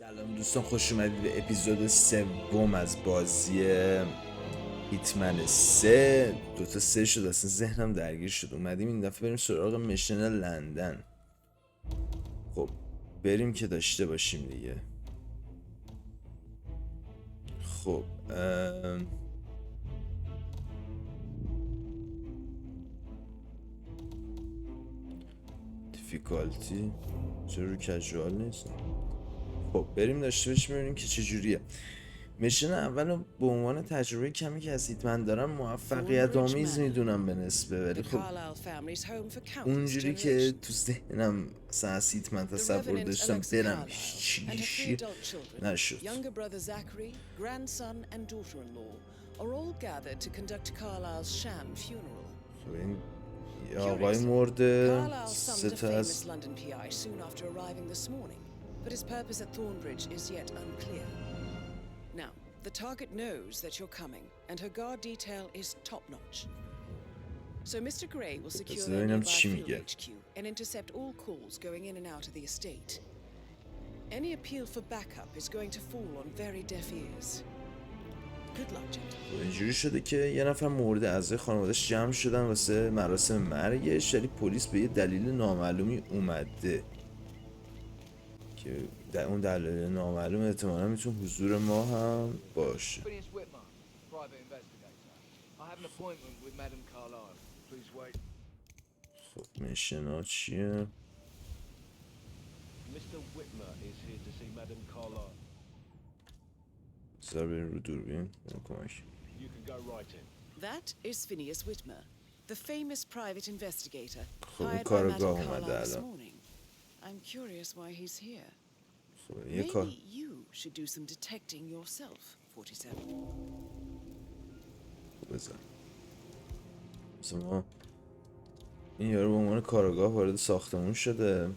سلام دوستان، خوش اومدید به اپیزود سوم از بازی هیتمن 3. دوتا 3 شد، اصلا ذهنم درگیر شد. اومدیم این دفعه بریم سراغ مشن لندن. خب بریم که داشته باشیم دیگه. خب دیفیکالتی چرا رو کژوال نیست؟ خب بریم داشته باشیم ببینیم که چجوریه. مشن اول به عنوان تجربه کمی که از هیتمن دارم موفقیت آمیز میدونم به نسبه، ولی خب اونجوری که تو ذهنم مثلا از هیتمن تصور داشتم برم هیچی نشد. خب این یه آقای مرده، سه تا از but his purpose at Thornbridge is yet unclear. Now, the target knows that you're coming, and her guard detail is top-notch. So Mr. Gray will secure the nearby field HQ and intercept all calls going in and out of the estate. Any appeal for backup is going to fall on very deaf ears. Good luck, gentlemen. اینجوری شده که یه نفر مورد اعضای خانواده‌اش جمع شدن واسه مراسم مرگش، ولی پلیس به یه دلیل نامعلومی اومده که اون دلیل نامعلوم احتمالا میتونه حضور ما هم باشه. خب مشنا چیه؟ بذار بریم رو دوربین کمک. That is Phineas Whitmer, the famous private investigator hired by Madame Carlyle this morning. I'm curious why he's here. Maybe you should do some detecting yourself, 47. ما این یارو به عنوان کارآگاه وارد ساختمون شده.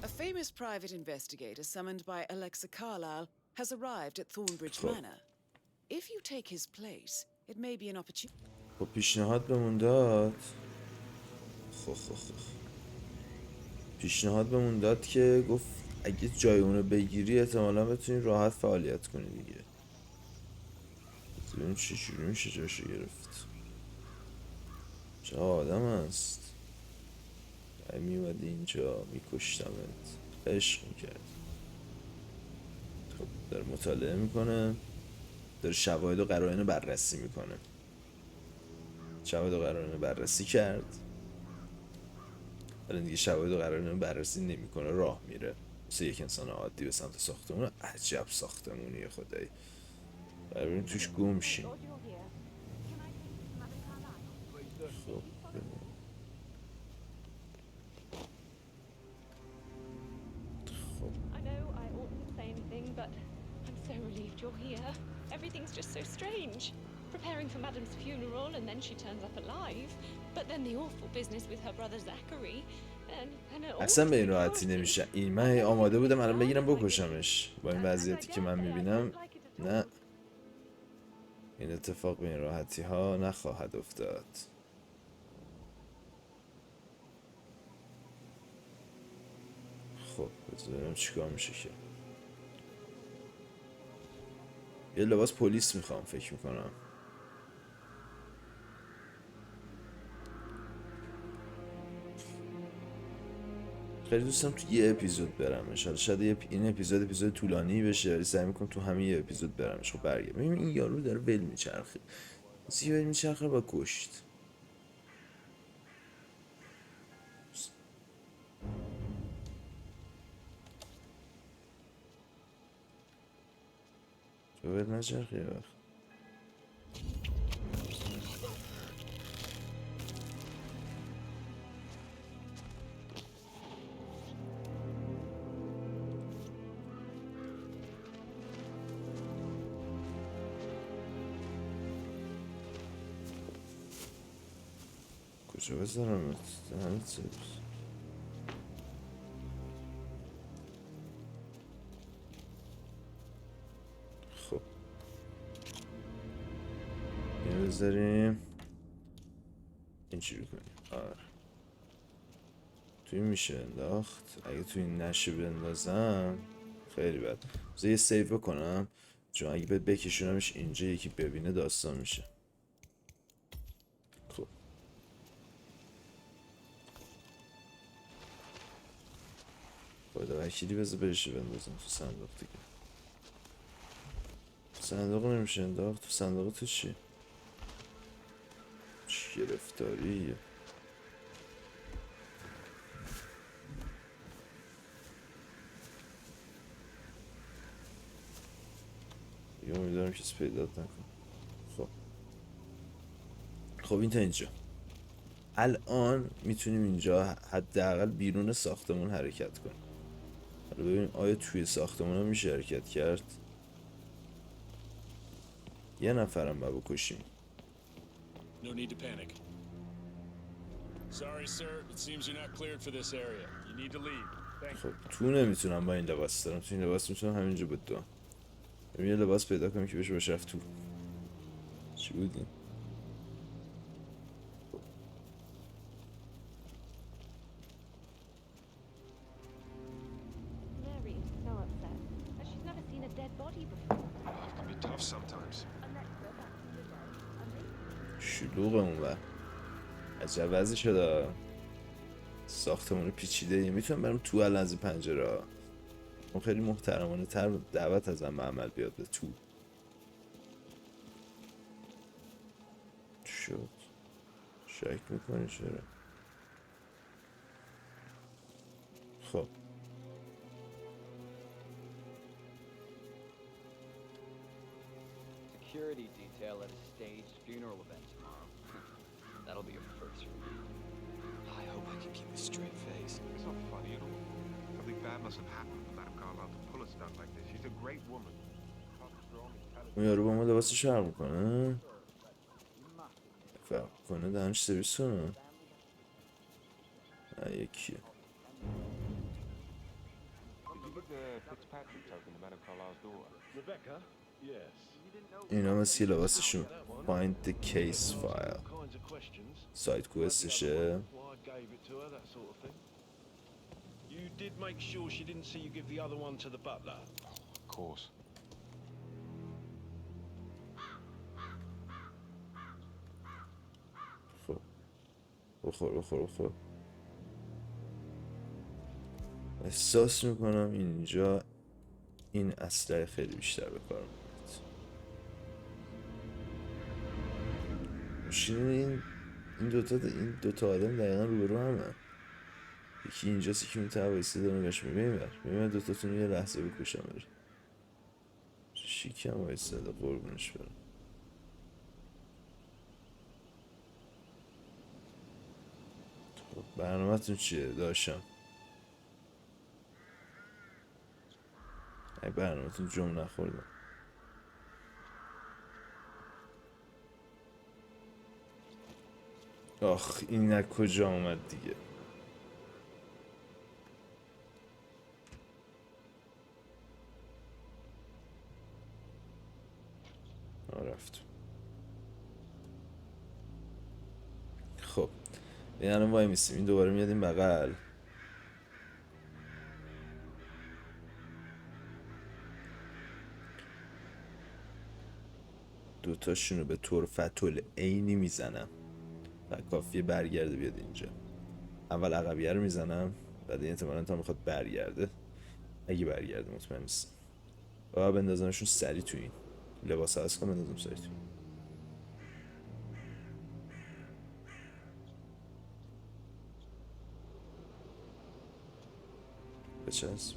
A famous private investigator summoned by Alexa Carlyle has arrived at Thornbridge Manor. If you take his place, it may be an opportunity. خب پیشنهاد بهمون داد. پیشنهاد بهمون داد که گفت اگه جای اونو بگیری احتمالا بتونی راحت فعالیت کنی دیگه. ببینیم چجوری میشه جاشو گرفت. چه آدم هست. میومدی اینجا میکشتمت، عشق میکرد. خب داره مطالعه میکنه، داره شواهد و قرائن بررسی میکنه. شواهد و قرائن بررسی کرد، ولی دیگه شواهد و قرائن بررسی نمیکنه، راه میره مثل یک انسان عادی به سمت ساختمون. عجب ساختمونیه خدایی. بریم توش گم شیم. خب but I'm so relieved you're here. Everything's just so strange. Preparing for Madam's funeral and then she turns up alive. But then the awful business with her brother Zachary and اصلا به این راحتی نمیشه. این من آماده بودم الان بگیرم بکشمش. با این وضعیتی که من میبینم نه، این اتفاق به این راحتی ها نخواهد افتاد. خب بذارم چیکار میشه که یه لباس پلیس میخوام فکر میکنم. خیلی دوستم تو یه اپیزود برمش. شاید این اپیزود طولانی بشه، ولی سعی میکنم تو همین یه اپیزود برمش. خب برگرد. ببین این یارو داره ول میچرخه. ول میچرخه با کشت. تو ول نچرخه یه وقت. کجا بذارم دهنت سرویس. خب اینو بذاریم اینجوری کنیم. آره توی میشه انداخت. اگه توی این نشه بندازم خیلی بد. بذار یه سیو بکنم چون اگه بکشونمش اینجا یکی ببینه داستان میشه. خب خدا وکیلی بذار بهش بندازم تو صندوق دیگه. صندوق نمیشه انداخت. تو صندوق تو چی؟ چی گرفتاریه؟ دیگه امیدوارم کسی پیدات نکن. خب این تا اینجا. الان میتونیم اینجا حداقل بیرون ساختمون حرکت کنیم. حالا ببینیم آیا توی ساختمون هم میشه حرکت کرد. یه نفرم باید بکشیم. No need to panic. Sorry, sir. It seems you're not cleared for this area. You need to leave. Thank you. خب تو نمیتونم با این لباس دارم. تو این لباس میتونم همینجا بدوم. یه لباس پیدا کنم که بشه باشه رفت تو. چی بودیم؟ Mary is so upset. And she's never seen a dead body before. It can be tough sometimes. And let's go back to the day. And they شلوغه اونور. عجب وضعی شده. ساختمون پیچیده. میتونم برم تو الان از این پنجره. اون خیلی محترمانه تر دعوت ازم به عمل بیاد به تو. شد شک میکنی چرا؟ خب Security detail at a staged funeral event tomorrow. That'll be your first for me. I hope I can keep a straight face. It's not funny at all. Something bad must have happened for Madame Carlyle to pull a stunt like this. She's a great woman. Strong, intelligent. اون یارو با ما لباس شهر میکنه. فرق کنه دهنش سرویس کنه. یکیه. Did you give the Fitzpatrick token to Madame Carlyle's daughter? Rebecca? Yes. اینا مثل لباسشون find the case file Kinds of questions. سایت کوستشه. Why I gave it to her, that sort of thing. You did make sure she didn't see you give the other one to the butler. Of course. خب بخور. احساس میکنم اینجا این اسلحه خیلی بیشتر به کار میاد. ماشین این دوتا آدم دقیقا روبرو همه. یکی اینجاست یکی اون ته وایسته داره نگاش میکنه. ببین دوتاتون یه لحظه بکشم بره. شیکم وایسته قربونش برم. خب برنامه‌تون چیه داشتم؟ ای برنامه‌تون جمع نخوردم. آخ این از کجا آمد دیگه؟ رفت. خب این الان وای میستیم. این دوباره میاد این بغل. دوتاشونو به طور فتول عینی میزنم و کافیه برگرده بیاد اینجا. اول عقبیه رو میزنم بعد احتمالاً تا میخواد برگرده. اگه برگرده مطمئن نیستم. و بندازمشون سری تو این لباس هست کنم بندازم سری تو این. بچسب.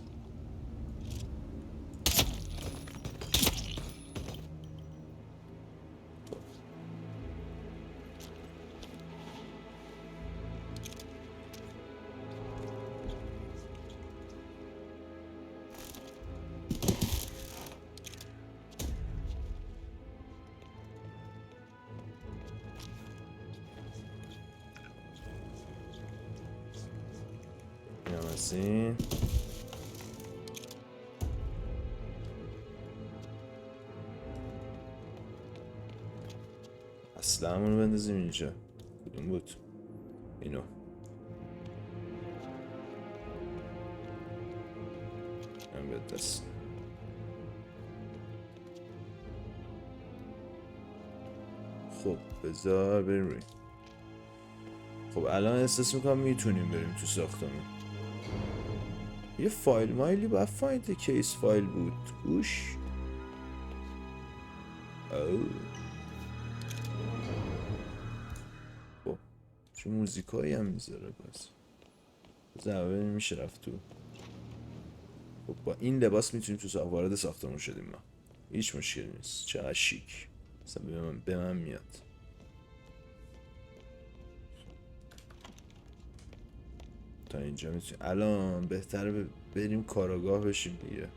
این اصلا همونو بندازیم اینجا. کدوم بود؟ اینو هم به دست خب بذار بریم روی. خب الان احساس میکنم میتونیم بریم تو ساختمون. یه فایل مایلی باید فایند کیس فایل بود گوش. اوه. خب چه موزیکایی هم میذاره پس. بذار ببینیم میشه رفت تو. خب با این لباس میتونیم تو وارد ساختمون شدیم ما. هیچ مشکلی نیست. چقدر شیک. مثلا به من میاد. تا اینجا میتونیم. الان بهتره بریم کاراگاه بشیم دیگه.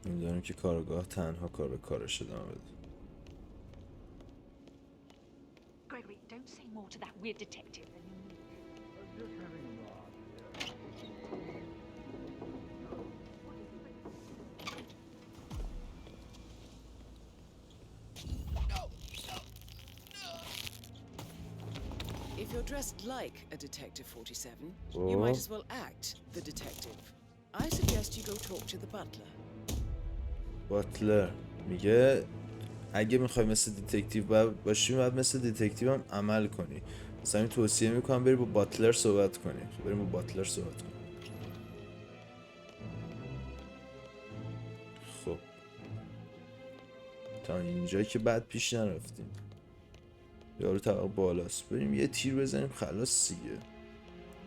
میدونم که کاراگاه تنها کار به کارش ادامه بده. Gregory, don't say more to that weird detective. If you're dressed like a Detective 47, you might as well act the detective. I suggest you go talk to the butler. باتلر میگه اگه میخوای مثل دیتکتیو باشی باید مثل دیتکتیو هم عمل کنی. مثلا این توصیه میکنم بری با باتلر صحبت کنی. بریم با باتلر صحبت کنی. خب تا اینجا که بعد پیش نرفتیم. یارو طبق بالاست. بریم یه تیر بزنیم خلاص دیگه.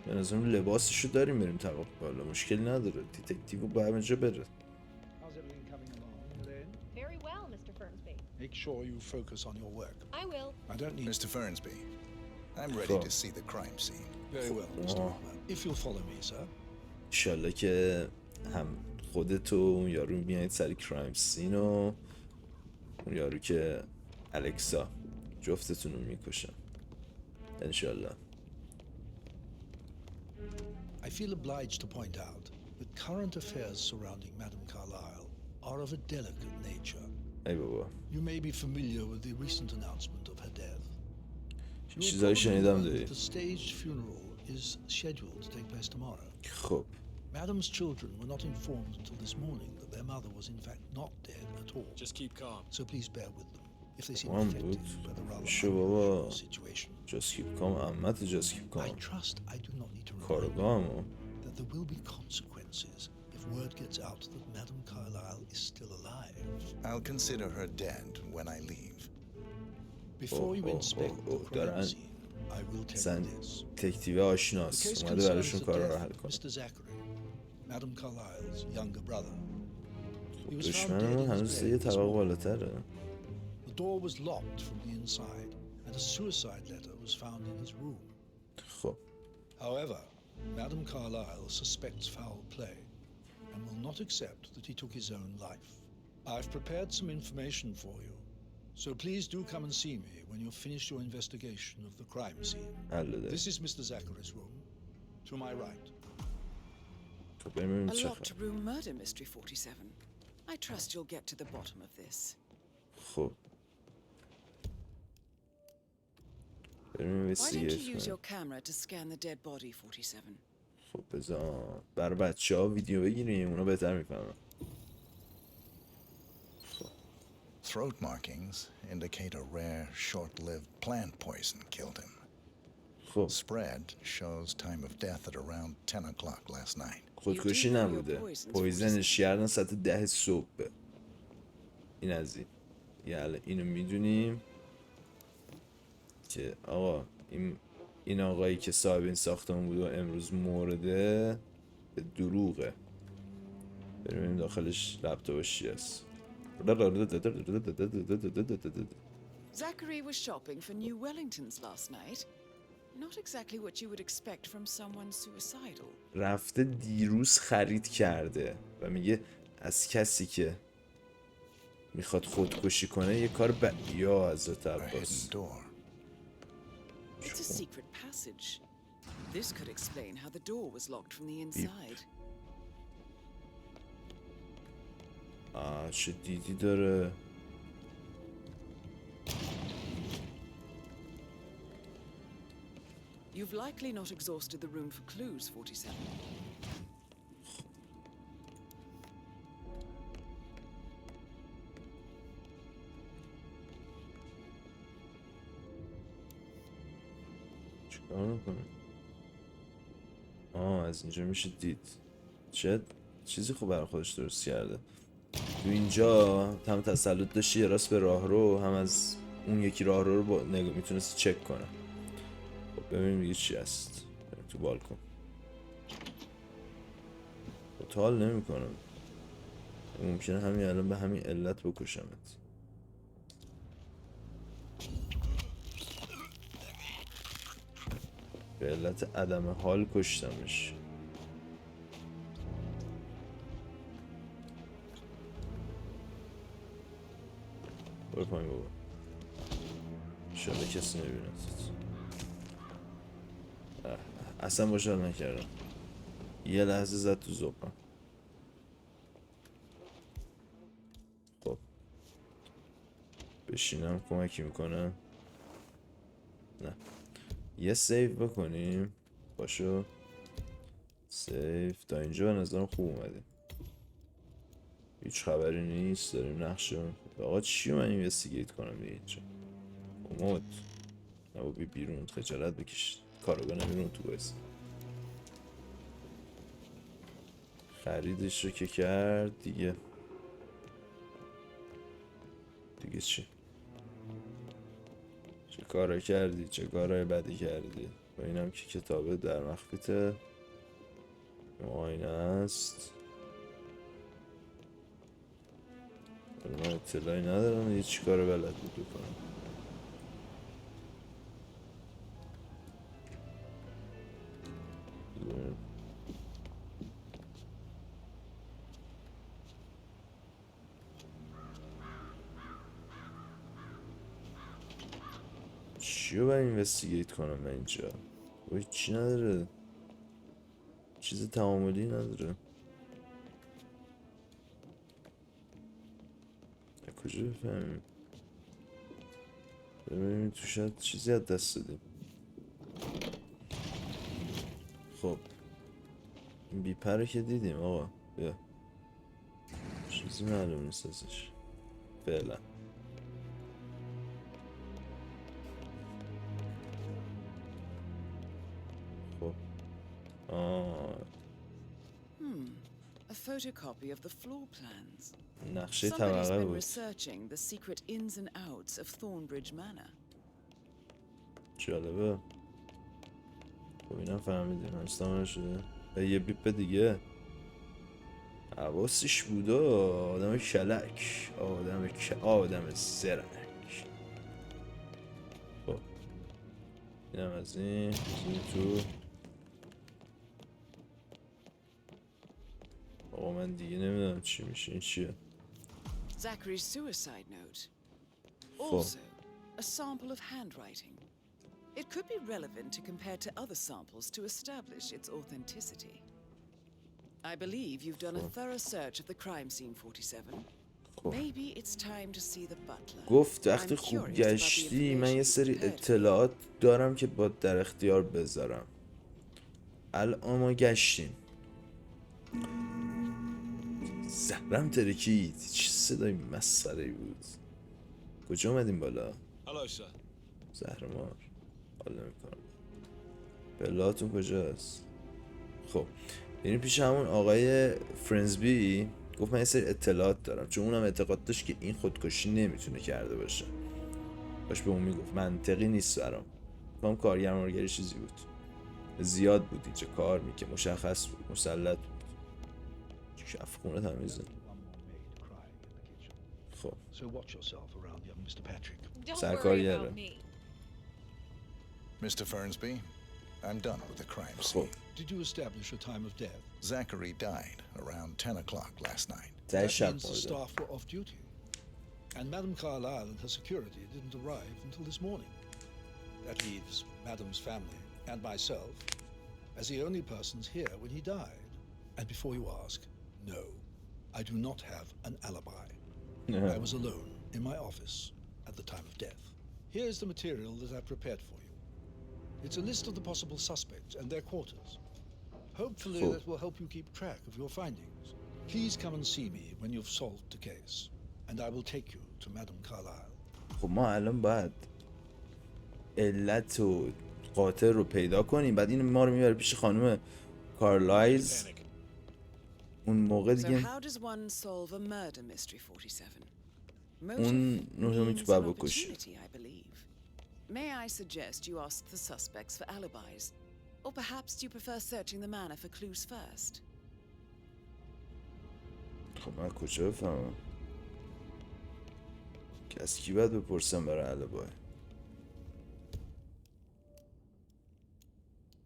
به نظرم لباسشو داریم بریم طبق بالا. مشکل نداره. دیتکتیو با همه جا بره. How's everything coming along, Elaine? Very well, Mr. Fernsby. Make sure you focus on your work. I will. I don't need... Mr. Fernsby, I'm ready to see the crime scene. Very well, Mr. Hitman. If you'll follow me, sir. انشالله که هم خودت و اون یارو میایید سر کرایم سین و اون یارو که الکسا جفتتون رو میکشن انشالله. I feel obliged to point out that current affairs surrounding Madame Carlyle are of a delicate nature. ای بابا You may be familiar with the recent announcement of her death. You will چیزایی probably شنیدم learn داری. that the staged funeral is scheduled to take place tomorrow. خب Madame's children were not informed until this morning that their mother was in fact not dead at all. Just keep calm. So please bear with them if they seem One affected would. by the rather Sure, unusual Baba. situation. just keep calm. عمت just keep I calm. trust I do not need to remind you کارگاهمو that there will be consequences if word gets out that Madame Carlyle is still alive. I'll consider her dead when I leave. Before you inspect the crime دارن scene, I will tell سن you this. تکتیوه The آشناس case اومده concerns براشون the کارا رو death حل of کنه. Mr. Zachary, Madame Carlyle's younger brother. He was found dead دشمنمون in his هنوز bed یه this طبق morning. بالاتره. The door was locked from the inside, and a suicide letter was found in his room. خب However, Madame Carlyle suspects foul play and will not accept that he took his own life. I've prepared some information for you, so please do come and see me when you've finished your investigation of the crime scene. حل This is Mr. Zachary's room, to my right. خب بریم ببینیم A چه locked خبر. room murder mystery 47. I trust you'll get to the bottom of this. خب بریم Why don't you اینوستیگیت use your کنیم. camera to scan the dead body 47? خب بذار برای بچه ها ویدیو بگیریم اونا بهتر میفهمن. Throat markings indicate a rare, short-lived plant poison killed him. خب Spread shows time of death at around 10 o'clock last night. خودکشی نبوده. پویزنش کردن ساعت 10 صبح. این از این. یعنی اینو میدونیم که آقا این آقایی که صاحب این ساختمون بود و امروز مرده به دروغه. بریم ببینیم داخلش لپتاپش چی هست. Zachary was shopping for new Wellingtons last night. Not exactly what you would expect from someone suicidal. رفته دیروز خرید کرده و میگه از کسی که میخواد خودکشی کنه یه کار یا حضرت A hidden عباس. door. It's a secret passage. This could explain how the door was locked from the inside. چه دیدی داره. You've likely not exhausted the room for clues, 47. چیکار میکنه؟ از اینجا میشه دید. چه چیزی خوب برای خودش درست کرده. تو اینجا هم تسلط داشتی یه راست به راه رو، هم از اون یکی راه رو با میتونستی چک کنه. خب ببینیم دیگه چی هست. تو بالکن تو حال نمی کنم. ممکنه همین الان به همین علت بکشمت. به علت عدم حال کشتمش. برو پایین بابا، شاید کسی نبیند. اصلا باشد نکردم، یه لحظه زد تو زبم. خب بشینم کمکی میکنم. نه یه سیف بکنیم. باشو سیف. تا اینجا به نظرم خوب اومده، هیچ خبری نیست. داریم نقشه. آقا چی من اینوستیگیت کنم دیگه اینجا؟ امود نبا بی بیرون، خجالت بکش. کارگاه نمیرون تو بایست. خریدش رو که کرد دیگه چی؟ چه کارا کردی؟ چه کارای بدی کردی؟ با اینم که کتابه در مخفیته، معاینه است. من اطلاعی ندارم یه چی کار بلد بود بکنم. چی رو باید اینوستیگیت کنم من اینجا؟ چی نداره، چیز تعاملی نداره. کجا بفهمیم؟ ببینیم تو شاید چیزی از دست دادیم. خب این بیپره که دیدیم آقا، بیا. چیزی معلوم نیست ازش فعلا. خب A photocopy of the floor plans. نقشه Somebody's طبقه been بود. researching the secret ins and outs of Thornbridge Manor. جالبه. خب اینم فهمیدیم هستم نشده. یه بیپ دیگه حواسش بوده. آدم کلک، آدم زرنگ. خب اینم از این تو. آقا من دیگه نمیدونم چی میشه. این چیه؟ Zachary's suicide note. خب Also, a sample of handwriting. It could be relevant to compare to other samples to establish its authenticity. I believe you've done a thorough search of the crime scene, 47. Maybe it's time to see the butler. گفت وقتی خوب گشتی من یه سری اطلاعات دارم که با در اختیار بذارم. الان ما گشتیم. زهرم ترکید. چه صدای مسخره‌ای بود. کجا اومدیم بالا؟ زهر مار. حالا نمی‌کنم. بلاتون کجاست؟ خب یعنی پیش همون آقای فرنزبی گفت من یه سری اطلاعات دارم، چون اونم اعتقاد داشت که این خودکشی نمیتونه کرده باشه. باش به اون میگفت منطقی نیست برام. هم کارگرمارگری چیزی بود، زیاد بود اینجا کار میکنه، مشخص بود، مسلط بود. کف خونه تمیزه. خب سرکارگره. Mr. Fernsby, I'm done with the crime scene. Did you establish a time of death? Zachary died around 10 o'clock last night. That means the staff were off duty. And Madame Carlyle and her security didn't arrive until this morning. That leaves Madame's family and myself as the only persons here when he died. And before you ask, no, I do not have an alibi. I was alone in my office at the time of death. Here is the material that I prepared for you. It's a list of the possible suspects and their quarters. Hopefully that will help you keep track of your findings. Please come and see me when you've solved the case, and I will take you to Madame Carlyle. خب ما الان باید علت و قاتل رو پیدا کنیم، بعد این ما رو میبره پیش خانم کارلایز. اون موقع So دیگه how does one solve a murder mystery, 47? اون Motive رو means میتونه an بکشه. opportunity, I believe. May I suggest you ask the suspects for alibis? Or perhaps do you prefer searching the manor for clues first? خب من کجا بفهمم؟ که از کی باید بپرسم برای البای؟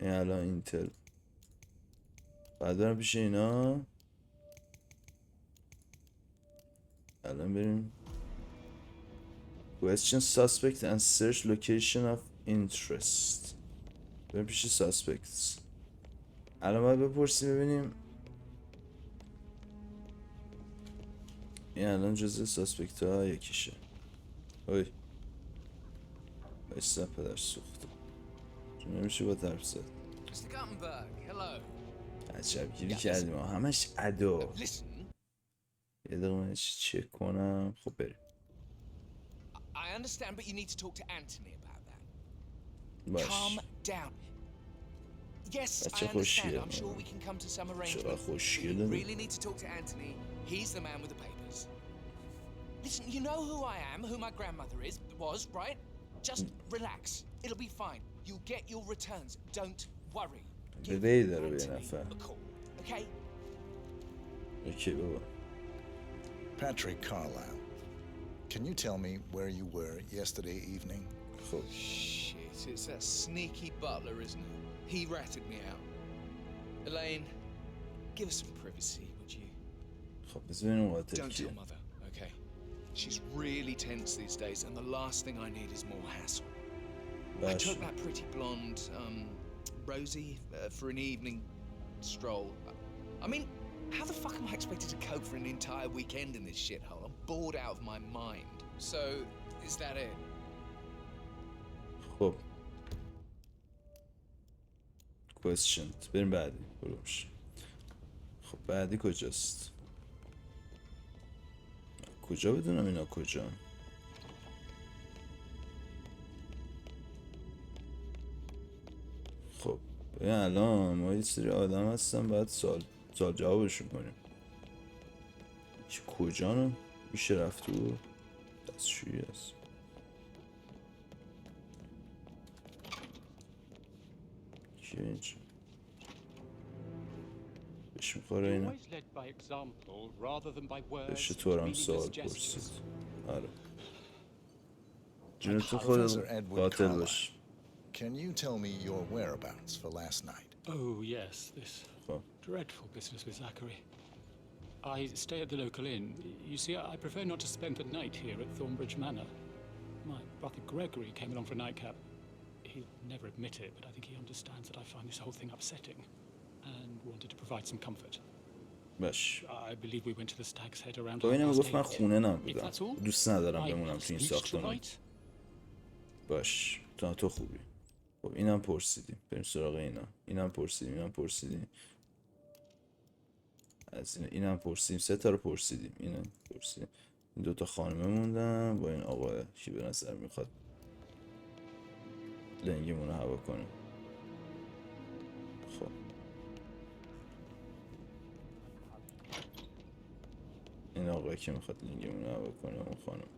این الان اینتل بعد برم پیش اینا. الان بریم question suspect and search location of interest. بریم پیش suspects. الان باید بپرسیم ببینیم این الان جزء ساسپکت ها یکیشه. اوی بایستا پدر سوخته چون نمیشه با طرف زد. عجب گیری کردیم ها همش ادا. یه دقیقه من چک کنم. خب بریم. I understand, but you need to talk to Anthony about that. باش. Calm down. Yes, I بچه understand. خوشگله. I'm sure we can come to some چقدر arrangement. But خوشگله. you really need to talk to Anthony. He's the man with the papers. Listen, you know who I am, who my grandmother was, right? Just relax. It'll be fine. You'll get your returns. Don't worry. Give بدهی داره به یه Anthony نفر. a call, okay? اوکی بابا. Patrick Carlisle, can you tell me where you were yesterday evening? خب Shit, it's that sneaky butler, isn't it? He ratted me out. Elaine, give us some privacy, would you? خب بذار ببینیم قاتل Don't کیه. tell mother, okay? She's really tense these days, and the last thing I need is more hassle. I باش. took that pretty blonde, Rosie, for an evening stroll. I mean, how the fuck am I expected to cope for an entire weekend in this shithole? I'm bored out of my mind. So, is that it? خب questioned. بریم بعدی. بروش. خب بعدی کجاست؟ کجا بدونم اینا کجا؟ خب ببین الان ما یه سری آدم هستن باید سال جوابشون کنیم. که کجا رو میشه رفت تو دستشویی هست. کیه اینجا؟ بهش میخوره اینا. بهش تو هم سوال پرسید. آره جون تو خود قاتل باش. Can you tell me your whereabouts for last night? Oh, yes, this خب dreadful business with Zachary. I stay at the local inn. You see, I prefer not to spend the night here at Thornbridge Manor. My brother Gregory came along for a nightcap. He'll never admit it, but I think he understands that I find this whole thing upsetting and wanted to provide some comfort. باش. I believe we went to the Stag's Head around با اینم 8:30. گفت من خونه If نبودم. that's all, دوست ندارم I بمونم تو این sneaked ساختمان. tonight. باش تو خوبی. خب اینم پرسیدیم. بریم سراغ اینا. اینم پرسیدیم. از اینم پرسیدیم. 3 تا رو پرسیدیم. اینم پرسیدیم. این 2 تا خانمه موندن با این آقا کی به نظر میخواد لنگمون رو هوا کنه. خب این آقا که میخواد لنگمون رو هوا کنه اون خانم.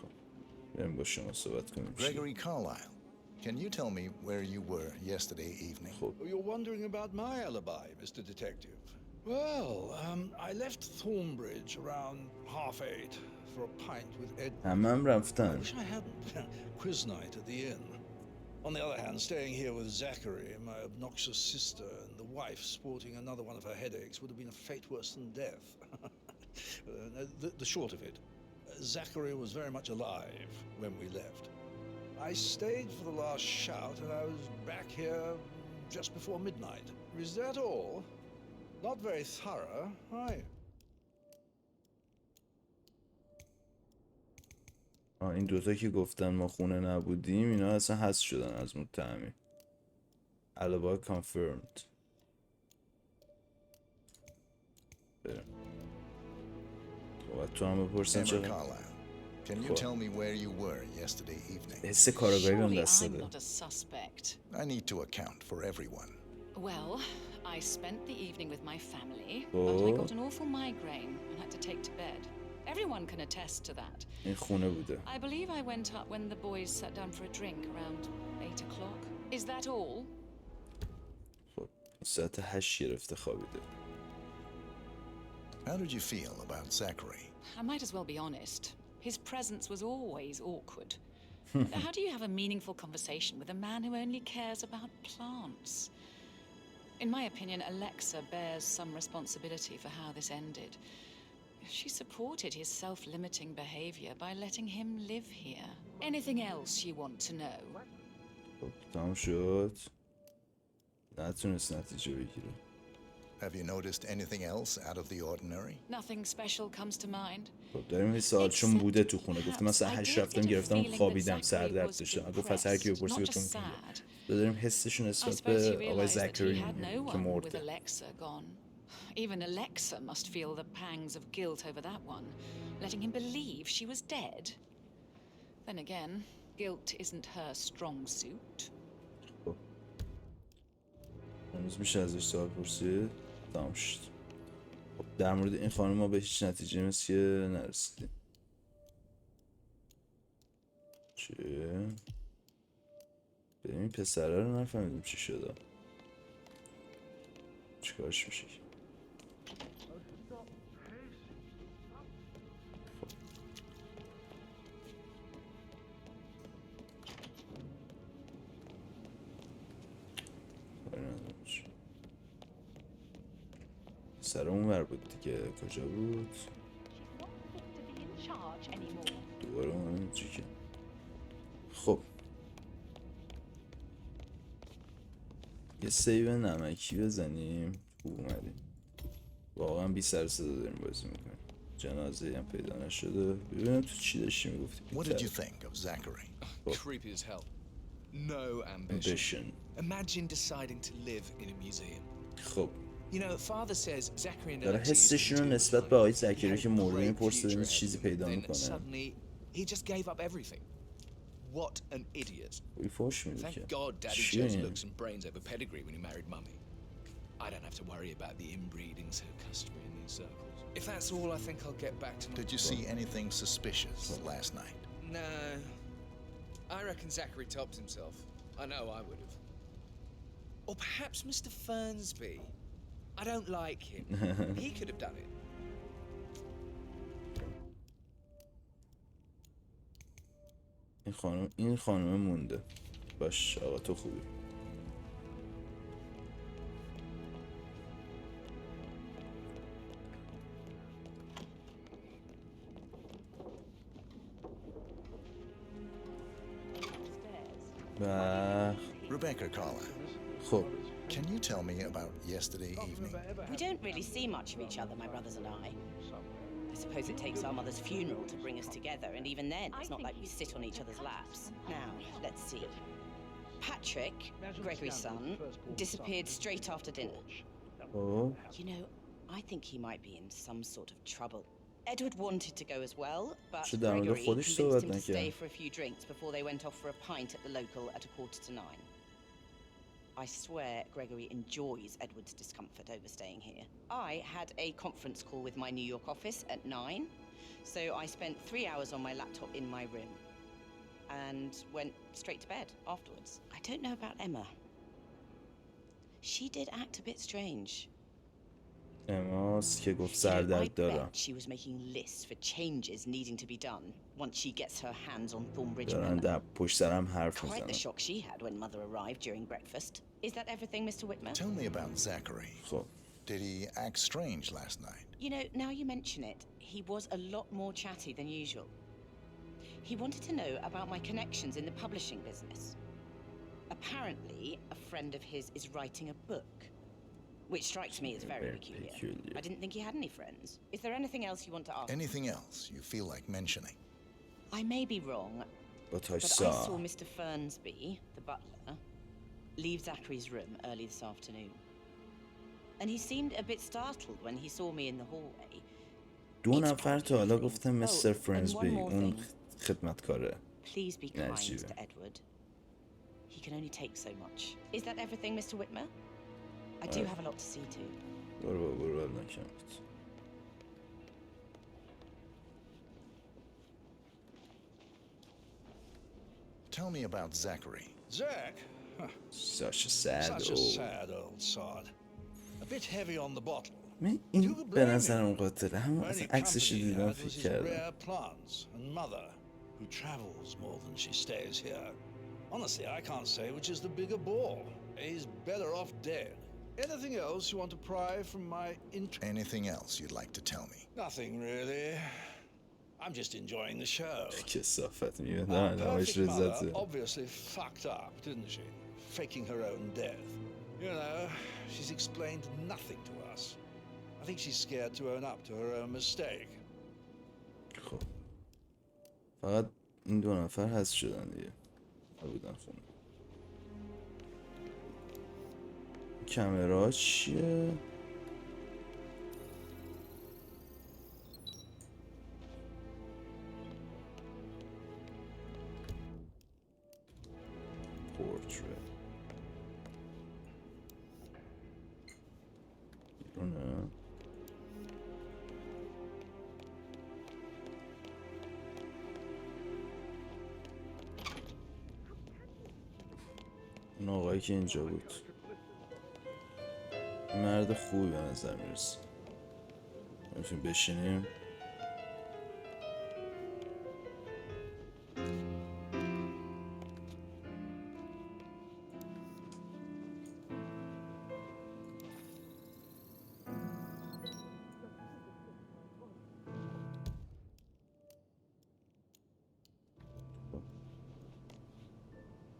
خب بریم با شما صحبت کنیم. Gregory Carlisle, can you tell me where you were yesterday evening? خب Oh, you're wondering about my alibi, Mr. Detective. Well, I left Thornbridge around 8:30 for a pint with Ed. همم I رفتن. wish I hadn't. Quiz night at the inn. On the other hand, staying here with Zachary, my obnoxious sister, and the wife sporting another one of her headaches would have been a fate worse than death. The short of it, Zachary was very much alive when we left. I stayed for the last shout, and I was back here just before midnight. Is that all? Not very thorough, are you? این 2 تا که گفتن ما خونه نبودیم اینا اصلا حذف شدن از متهمی. alibi confirmed. بریم. خب تو هم بپرسین Emma چرا؟ Carlisle, Can you tell me where you were yesterday evening? حس کارگاهی بهم Surely دست I'm داده. not a suspect. I need to account for everyone. Well, I spent the evening with my family, but I got an awful migraine and had to take to bed. Everyone can attest to that. این خونه بوده. I believe I went up when the boys sat down for a drink around 8 o'clock. Is that all? خب ساعت 8 گرفته خوابیده. How did you feel about Zachary? I might as well be honest. His presence was always awkward. How do you have a meaningful conversation with a man who only cares about plants? In my opinion, Alexa bears some responsibility for how this ended. She supported his self-limiting behavior by letting him live here. Anything else you want to know? خب تمام شد. نتونست نتیجه بگیره. Have you noticed anything else out of the ordinary? Nothing special comes to mind. خب داریم این سوال چون بوده تو خونه گفته مثلا 8 رفتم گرفتم خوابیدم سردرد داشتم گفت از هر کی بپرسی بهتون میگم داریم حسشون نسبت به آقای زکری که مرده. Even Alexa must feel the pangs of guilt over that one, letting him believe she was dead. Then again, guilt isn't her strong suit. هنوز میشه ازش سوال پرسید؟ تمام شد. خب در مورد این خانم ما به هیچ نتیجه مثل که نرسیدیم. چیه؟ بریم این پسره رو نفهمیدیم چی شده. چیکارش میشه؟ سر اون ور بود دیگه کجا بود؟ دوباره اون چی که خب یه سیو نمکی بزنیم. خوب اومدیم واقعا بی سر صدا داریم بازی میکنیم. جنازه هم پیدا نشده. ببینم تو چی داشتی میگفتی. What did you think of Zachary? Creepy as hell. No ambition. Imagine deciding to live in a museum. خب You know, father says Zachary and داره حسشون رو نسبت به آقای زکری که مرده میپرسه چیزی پیدا میکنه. Suddenly he just gave up everything. What an idiot. Thank God Daddy chose looks and brains over pedigree when he married Mummy. I don't have to worry about the inbreeding so customary in these circles. If that's all, I think I'll get back to my... Did you see anything suspicious last night? No. I reckon Zachary topped himself. I know I would have. Or perhaps Mr. Fernsby. I don't like him. He could have done it. این خانم مونده. باش آقا تو خوبی. Rebecca Carla. خب Can you tell me about yesterday evening? We don't really see much of each other, my brothers and I. I suppose it takes our mother's funeral to bring us together, and even then, it's not like we sit on each other's laps. Now, let's see. Patrick, Gregory's son, disappeared straight after dinner. Oh. You know, I think he might be in some sort of trouble. Edward wanted to go as well, but Gregory convinced him to stay for a few drinks before they went off for a pint at the local at 8:45. I swear Gregory enjoys Edward's discomfort overstaying here. I had a conference call with my New York office at 9, so I spent 3 hours on my laptop in my room and went straight to bed afterwards. I don't know about Emma. She did act a bit strange. اماست که گفت سردرد دارم. She was making lists for changes needing to be done once she gets her hands on Thornbridge دارن در پشت سرم حرف Quite the میزنن. shock she had when mother arrived during breakfast. Is that everything, Mr. Whitmer? Tell me about Zachary. خب Did he act strange last night? You know, now you mention it, he was a lot more chatty than usual. He wanted to know about my connections in the publishing business. Apparently, a friend of his is writing a book, which strikes me as very peculiar. I didn't think he had any friends. Is there anything else you want to ask? Anything else you feel like mentioning? I may be wrong, but I saw Mr. Fernsby, the butler, leave Zachary's room early this afternoon. And he seemed a bit startled when he saw me in the hallway. دو نفر تا حالا گفتم مستر فرنسبی اون خدمتکاره. Please be kind to Edward. He can only take so much. Is that everything, Mr. Whitmer? I do have a lot to see to. برو نکمت. Tell me about Zachary. Zach? Such a sad old sod. A bit heavy on the bottle. من این به نظرم قاتله. همون اصلا عکسش دیدم فکر کردم. Plants and mother who travels more than she stays here. Honestly, I can't say which is the bigger bore. He's better off dead. Anything else you want to pry from my interest? Anything else you'd like to tell me? Nothing really. I'm just enjoying the show. کثافت میاد. Our perfect mother obviously fucked up, didn't she? Faking her own death. You know, she's explained nothing to us. I think she's scared to own up to her own mistake. خب فقط این دو نفر هست شدن دیگه. بودن خونه. کامera چیه؟ پورتری بیرونه. اون آقایی که اینجا بود مرد خوبی به نظر میرسه. میتونیم بشینیم.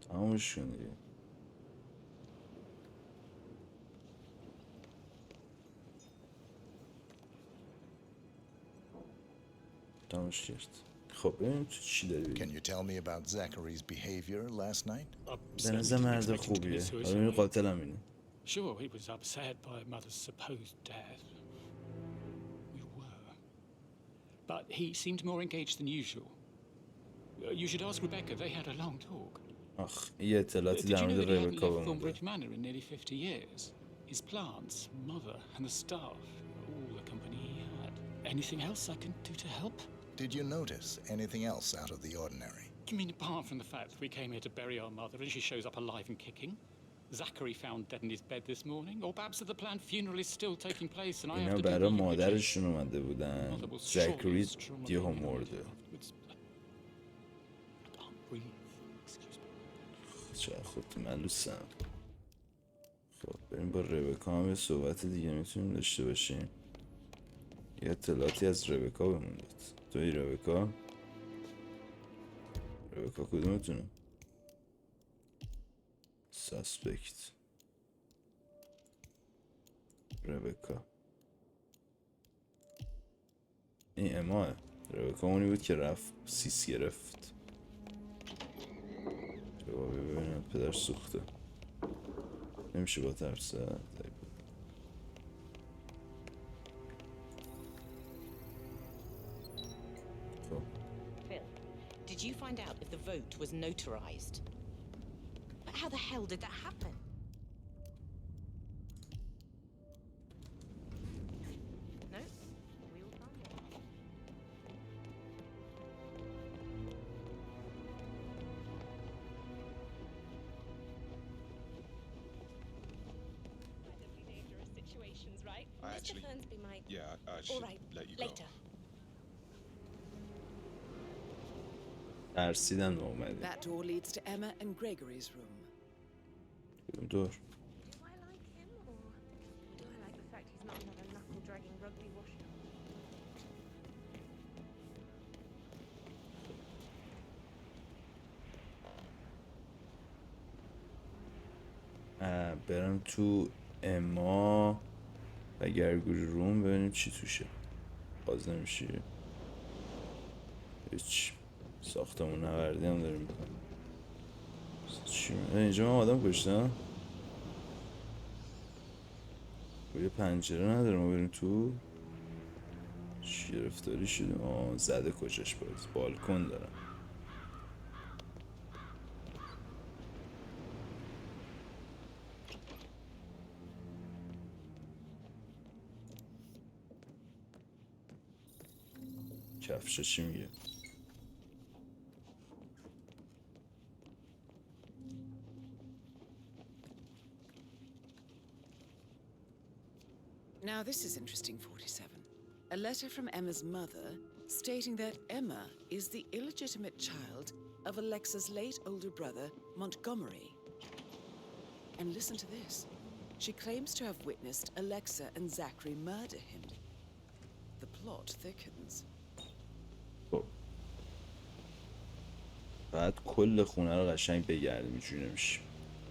تمامش کن دیگه. تمامش کرد. خب ببینیم تو چی داری بگی. Can you tell me about Zachary's behavior last night? به نظر مرد خوبیه. ببین قاتل هم اینه. Sure, he was upset by mother's supposed death. We were. But he seemed more engaged than usual. You should ask Rebecca. They had a long talk. آخ یه اطلاعاتی در مورد ربکا بمونده. Thornbridge Manor in nearly 50 years. His plants, mother, and the staff, all the company he had. Anything else I can do to help? Did you notice anything else out of the ordinary? You mean apart from the fact that we came here to bury our mother and she shows up alive and kicking? Zachary found dead in his bed this morning, or perhaps that the planned funeral is still taking place and I have to do برای مادرشون اومده بودن. زاکری یهو مرده. چرا خودت ملوسم. خب بریم با ربکا هم یه صحبت دیگه میتونیم داشته باشیم. یه اطلاعاتی از ربکا بهمون داد. توی ربکا کدومتونه؟ ساسپکت ربکا این اماه. ربکا اونی بود که رفت سیس گرفت. جوابی ببینم پدر سوخته. نمیشه با ترسه. Phil, did you find out if the vote was notarized? But how the hell did that happen? No? We will find it. Incredibly dangerous situations, right? Mr. Fernsby might. Yeah, I All should right, let you later. ترسیدن اومده. That door leads to Emma and Gregory's room. کدوم دور؟ Do I like him, or do I like the fact he's not another knuckle-dragging rugby washer? برم تو اما و گرگوری روم ببینیم چی توشه. باز نمیشه. هیچ ساختمون نوردی هم داریم. چی اینجا من آدم کشتم. یه پنجره نداره ما بریم تو. چی گرفتاری شدیم. زده کجاش باز بالکن دارم. کفش چی میگه؟ Now this is interesting, 47. A letter from Emma's mother stating that Emma is the illegitimate child of Alexa's late older brother, Montgomery. And listen to this. She claims to have witnessed Alexa and Zachary murder him. The plot thickens. بعد کل خونه رو قشنگ بگردیم اینجوری نمیشه.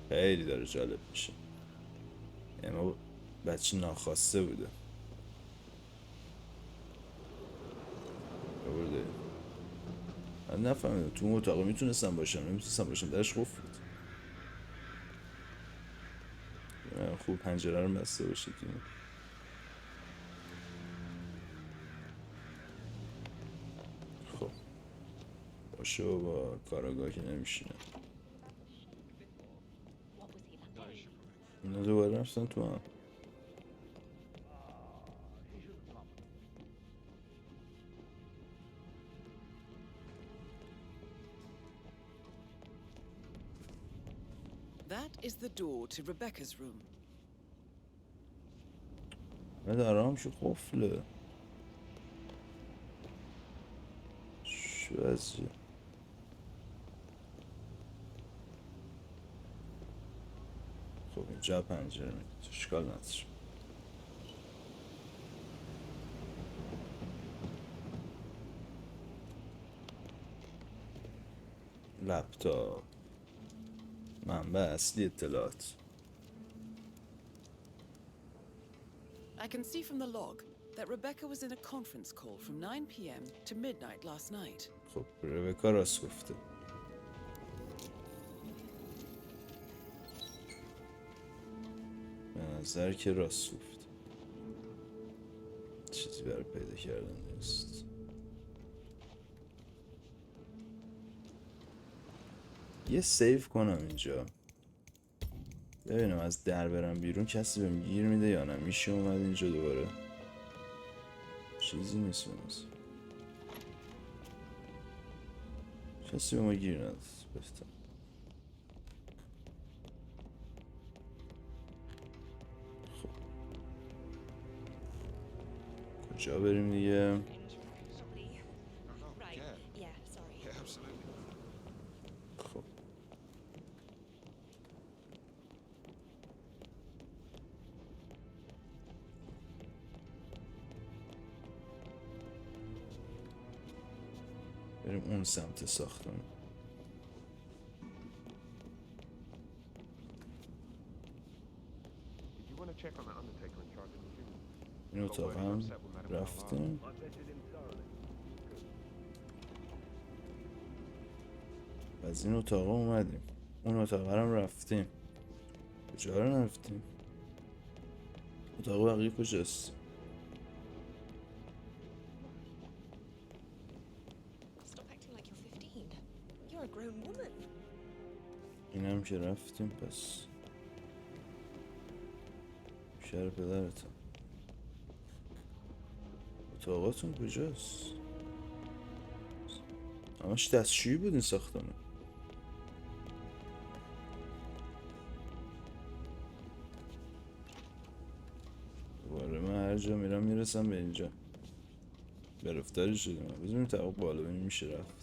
خیلی داره جالب میشه. اما بچه ناخواسته بوده. برده. من نفهمیدم تو اون اتاق میتونستم باشم نمیتونستم باشم درش قفل بود. خوب پنجره رو بسته باشید. خب باشه با کاراگاه که نمیشینه. اینا دوباره رفتن تو هم. That is the door to Rebecca's room. دارم شو قفله. شو ازی. خب اینجا پنجره میده. اشکال نداره. لپتاپ. منبع اصلی اطلاعات. I can see from the log that Rebecca was in a conference call from 9 p.m. to midnight last night. خب ربکا راست گفته. به نظر که راست گفته. چیزی برای پیدا کردن نیست. یه سیو کنم اینجا ببینم از در برم بیرون کسی بهم گیر میده یا نه. میشه اومد اینجا دوباره چیزی نیست بناز. کسی به ما گیر نداد. بفتم خب کجا بریم دیگه؟ خب بریم اون سمت ساختمون. این اتاق هم رفتیم. از این اتاق اومدیم. اون اتاق هم رفتیم. کجا رو نرفتیم؟ اتاق بقیه کجاست؟ این هم که رفتیم پس شهر پدرتم. اتاقاتون کجاست؟ همش دستشویی بود این ساختمون. دوباره من هر جا میرم میرسم به اینجا. گرفتاری شدیم. بزنیم طبق بالا ببینیم میشه رفت.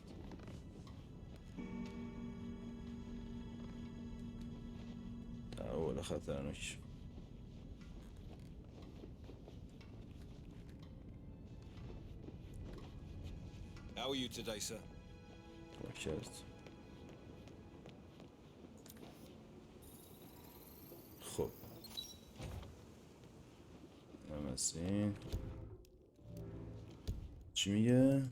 طبق خطرناک. How are you today, sir? کرد. خب نمستین چی میگه؟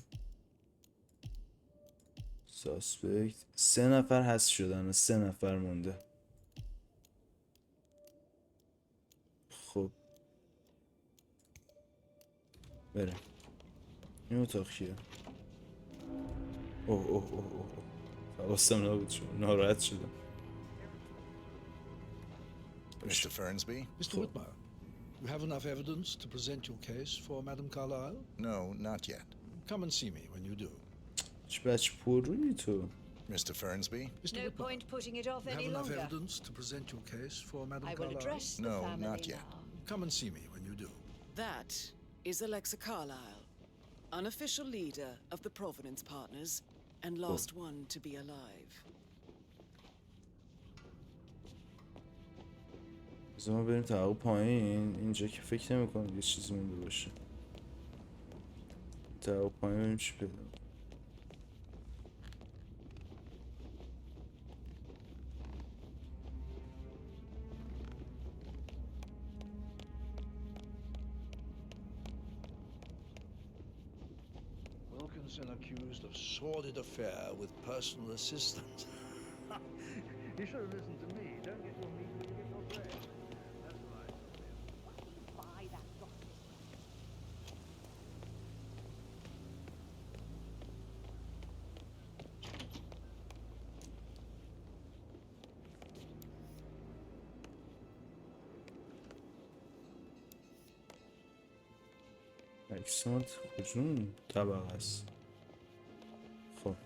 ساسپکت 3 نفر هست شدن و 3 نفر مونده. خب بریم. این اتاق کیه؟ اوه اوه اوه اوه حواسم نبود شد. ناراحت شدم. Mr. Fernsby? Mr. Whitmire, you have enough evidence to present your case for Madame Carlyle? No, not yet. Come and see me when you do. چه بچه پرویی تو. Mr. Fernsby? No point putting it off any Have enough longer. evidence to present your case for Madame I will Carlyle? address the No, family not yet. now. Come and see me when you do. That is Alexa Carlyle, unofficial leader of the Provenance Partners and last one to be alive. از ما بریم طبقه پایین. اینجا که فکر نمی کنم یه چیزی مونده باشه. طبقه پایین بریم چی پیدا. Wilkinson accused of sordid affair with personal assistant. You should have listened to me. Don't get your meat, get your bread. That's right. Buy that gossip. قسمت کجون طبقه است؟ خب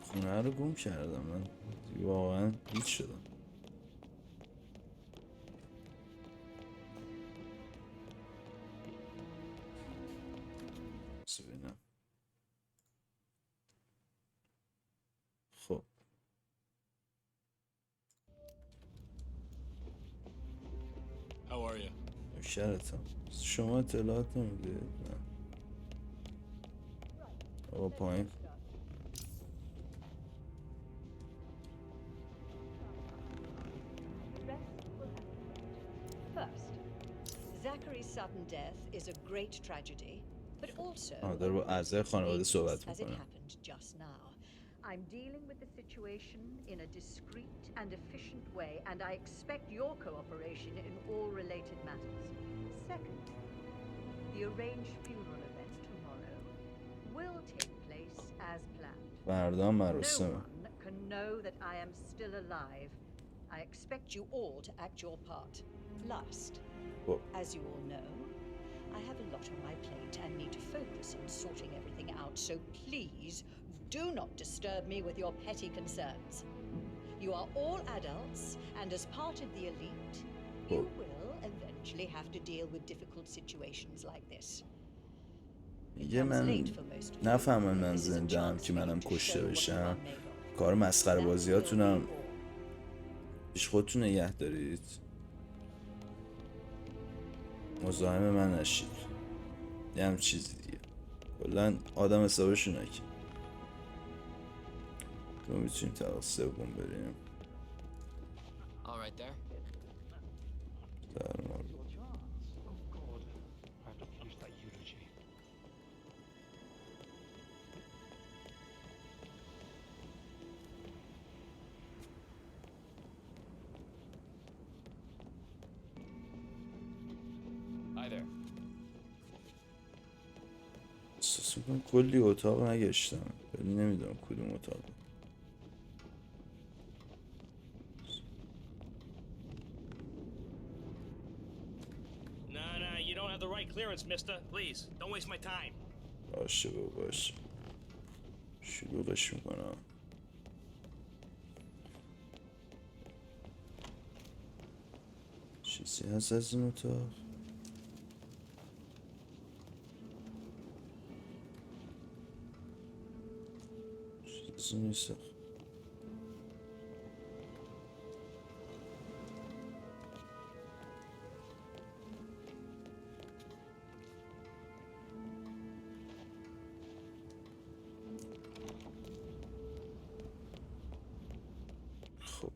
خونه رو گم کردم من واقعا هیچ شدم. ببینم. خب How are you? نوکرتم. شما اطلاعات نمیدید؟ نه. آقا پایین. First, Zachary's sudden death is a great tragedy, but also داره با اعضای خانواده صحبت as it میکنه. happened just now. I'm dealing with the situation in a discreet and efficient way, and I expect your cooperation in all related matters. Second, the arranged funeral event tomorrow will take place as planned. فردا No مراسم. one can know that I am still alive. I expect you all to act your part. Last, as you all know, I have a lot on my plate and need to focus on sorting everything out, so please do not disturb me with your petty concerns. You are all adults, and as part of the elite, you will eventually have to deal with difficult situations like this. میگه من نفهمم من زنده هم که منم کشته بشم. کار مسخره بازیاتونم پیش خودتون نگه دارید. مزاحم من نشید. یه هم چیزی دیگه کلن آدم حسابشون نکن. تو میتونیم طبق سوم بریم. در مورد احساس میکنم کلی اتاق نگشتم ولی نمیدونم کدوم اتاق. Nah, you don't have the right clearance, mister. Please, don't waste my time. باشه باشه شلوغش میکنم. چیزی هست از این اتاق؟ چیزی نیست. خب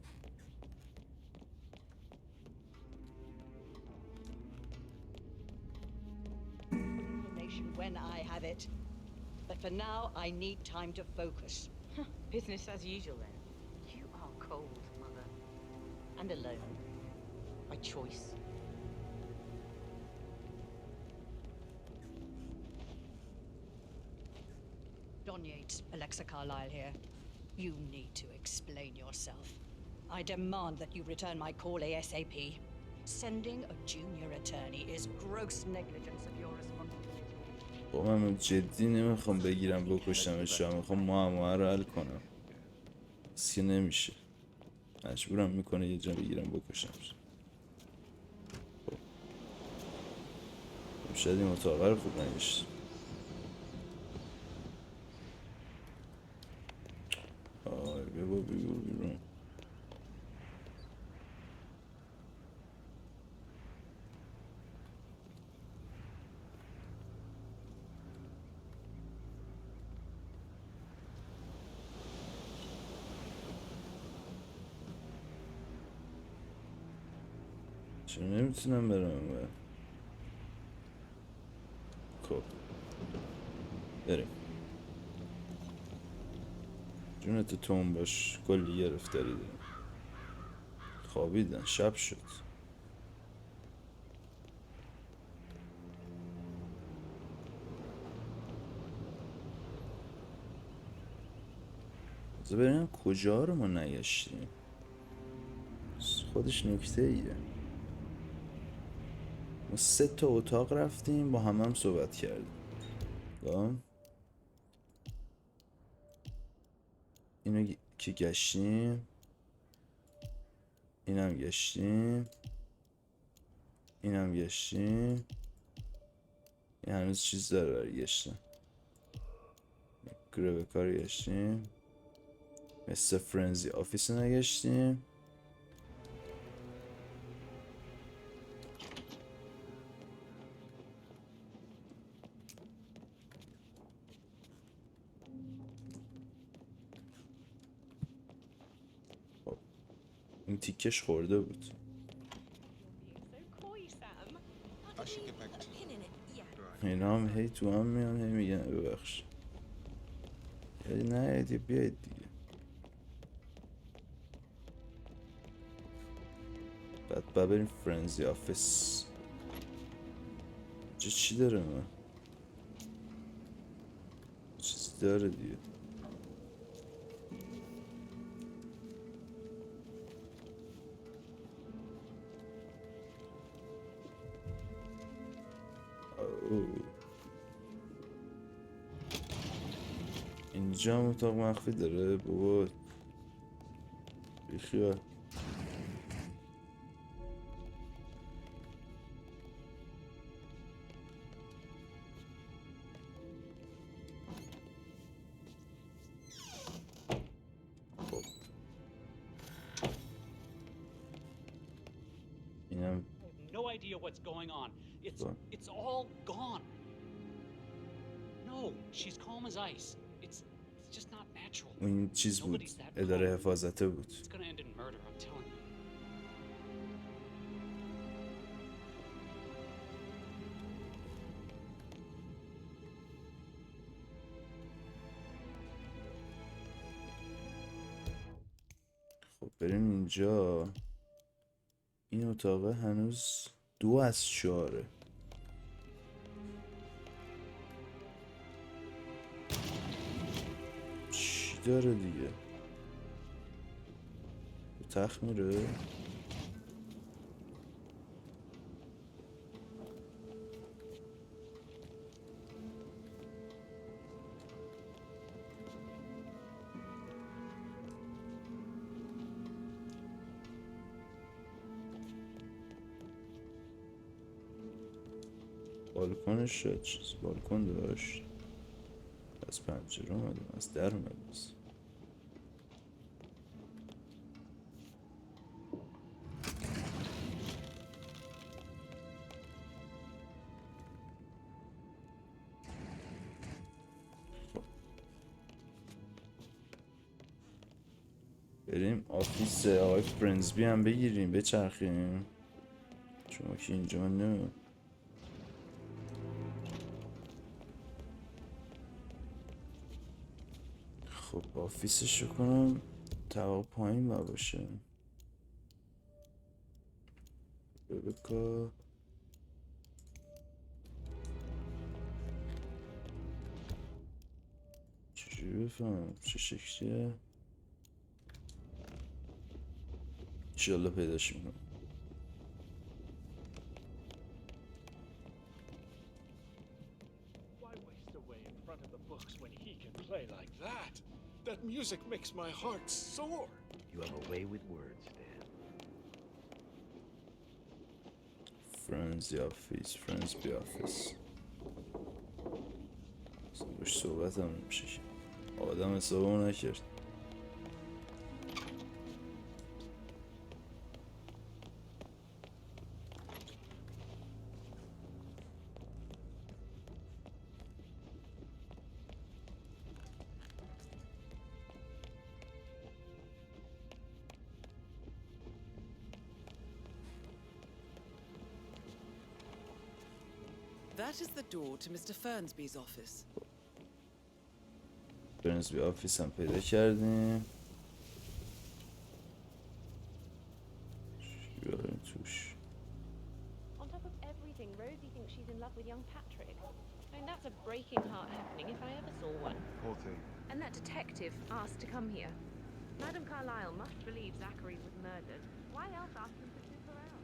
When I have it. But for now, I need time to focus. Business as usual then. You are cold, Mother. And alone. By choice. Don Yates, Alexa Carlyle here. You need to explain yourself. I demand that you return my call ASAP. Sending a junior attorney is gross negligence of your responsibility. با من جدی نمیخوام بگیرم بکشمش، میخوام معما رو حل کنم. بس که نمیشه، مجبورم میکنه یه جا بگیرم بکشمش. خب شاید این اتاقه رو خوب نگشت. آی بابا بگو بیرون. چرا نمیتونم برم؟ خب بریم. جونت تون باش، کلی گرفتاری دارم. خوابیدن، شب شد. بذار بریم کجا رو ما نگشتیم. خودش نکته ایه. ما 3 تا اتاق رفتیم، با هم صحبت کردیم. اینو که گشتیم، اینم گشتیم، اینم گشتیم. این هنوز چیز داره برای گشتن. گربکا رو گشتیم، مثل فرنزی آفیس رو نگشتیم. این تیکش خورده بود. اینا هم هی تو هم میان هی میگن ببخش. یعنی نه بیاید دیگه. بعد بریم فرنزی آفیس. چی داره من؟ چیزی داره دیگه. اینجا هم اتاق مخفی داره بابا. بیخیال. اینم No idea what's going on. It's all gone. No, she's calm as ice. It's just not natural. این چیز بود، اداره حفاظته بود. It's gonna end in murder, I'm telling you. خب بریم اینجا. این اتاقه هنوز 2 از 4. چی داره دیگه؟ به تخت میره؟ بالکنش شد، چیز بالکن داشت. از پنجره اومدم، از در اومدم. بریم آفیس آقای فرنزبی هم بگیریم، بچرخیم. شما که اینجا من نمیم. خب آفیسش رو کنم طبق پایین باشه. ببکا چجوری بفهم چه شکلیه؟ انشالله پیداش میکنم. Why waste away in front of the books when he can play like that? That music makes my heart soar. You have a way with words, Dan. Friends the office, friends the office. باش صحبت هم نمیشه که آدم حسابمون نکرد. That is the door to Mr. Fernsby's office. فرنسبی آفیس هم پیدا کردیم. چی بیاریم توش؟ On top of everything, Rosie thinks she's in love with young Patrick. I mean, that's a breaking heart happening if I ever saw one. Poor thing. And that detective asked to come here. Madam Carlyle must believe Zachary was murdered. Why else ask him to snoop around?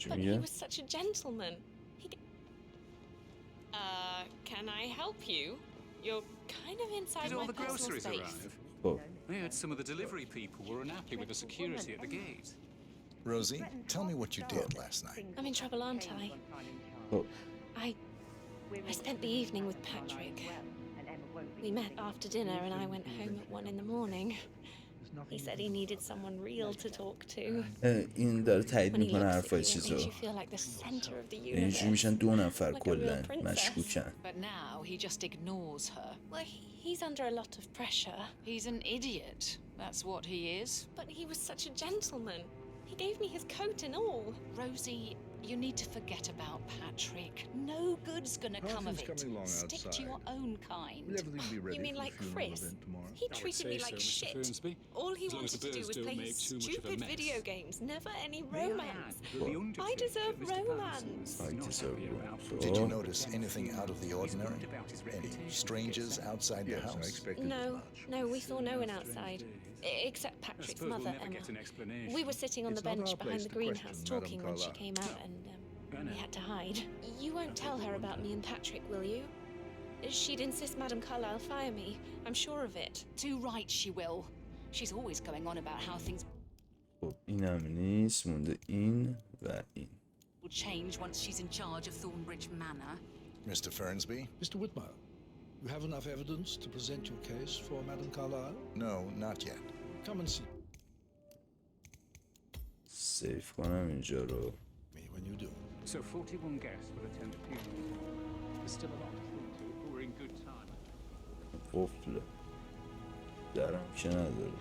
But he was such a gentleman. Can I help you? You're kind of inside Did all my the personal groceries space. arrive? I heard some of the delivery people were unhappy with the security at the gate. Rosie, tell me what you did last night. I'm in trouble, aren't I? Oh. I spent the evening with Patrick. We met after dinner and I went home at 1 in the morning. He said he needed someone real to talk to. این داره تایید میکنه حرفای چیزو. اینجوری میشن 2 نفر کلا مشکوکن. But now he just ignores her. Well, he's under a lot of pressure. He's an idiot. That's what he is. But he was such a gentleman. He gave me his coat and all. Rosie, you need to forget about Patrick. No good's gonna come of it. Stick to your own kind. You mean like Chris? He treated me like shit. All he wanted to do was play his stupid video games, never any romance. I deserve romance. Did you notice anything out of the ordinary? Any strangers outside the house? No, we saw no one outside. Except Patrick's mother, Emma. We were sitting on the bench behind the greenhouse talking when she came out and we had to hide. You won't tell her about me and Patrick, will you? She'd insist Madam Carlyle fire me. I'm sure of it. Too right she will. She's always going on about how things اینم نیست مونده این و این. will change once she's in charge of Thornbridge Manor. Mr. Fernsby? Mr. Whitmire, you have enough evidence to present your case for Madam Carlyle? No, not yet. Come and see سیف کنم اینجا رو. me when you do. So 41 guests will attend the funeral. There's still a lot to see to. We're in good time. قفله. درم که نداره.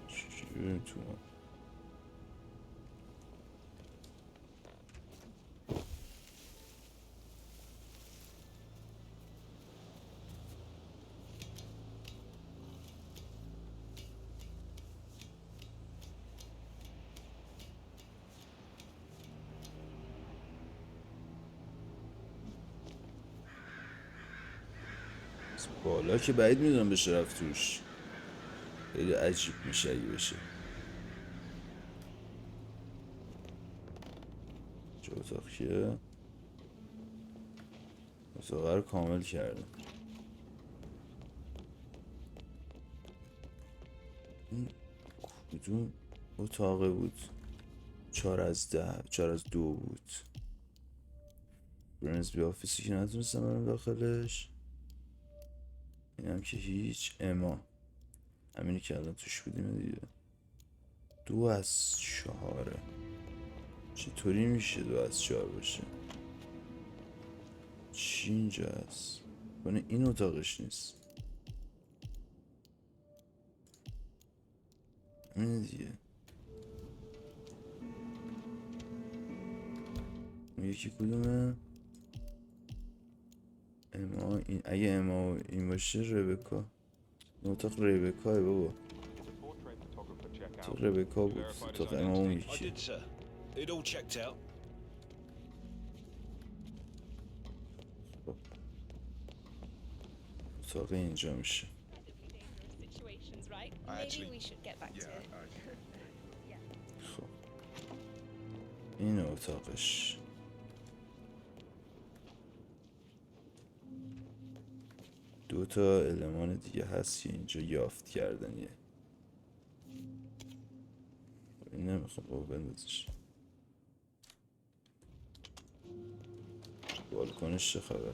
چجوری بریم تو ما؟ بالا که بعید میدونم بشه رفت توش. خیلی عجیب میشه اگه بشه. چه اتاق کیه؟ اتاق رو کامل کردم. این کدوم اتاقه بود؟ 4 از 10 4 از 2 بود. برنسبی آفیسی که نتونستم برم داخلش. اینم که هیچ. اما همینی که الان توش بودیم دیگه. 2 از 4. چطوری میشه 2 از 4 باشه؟ چی اینجا هست؟ کنه این اتاقش نیست. همینه دیگه. اون یکی کدومه؟ اما این. اگه اما این باشه ربکا. این اتاق ربکاه بابا. تو ربکا بود. اتاق اما اون یکی. اتاق اینجا میشه. خب این اتاقش. دو تا المان دیگه هست که اینجا یافت کردنیه. این نمیخوام بابا بندازش. بالکنش چه خبر؟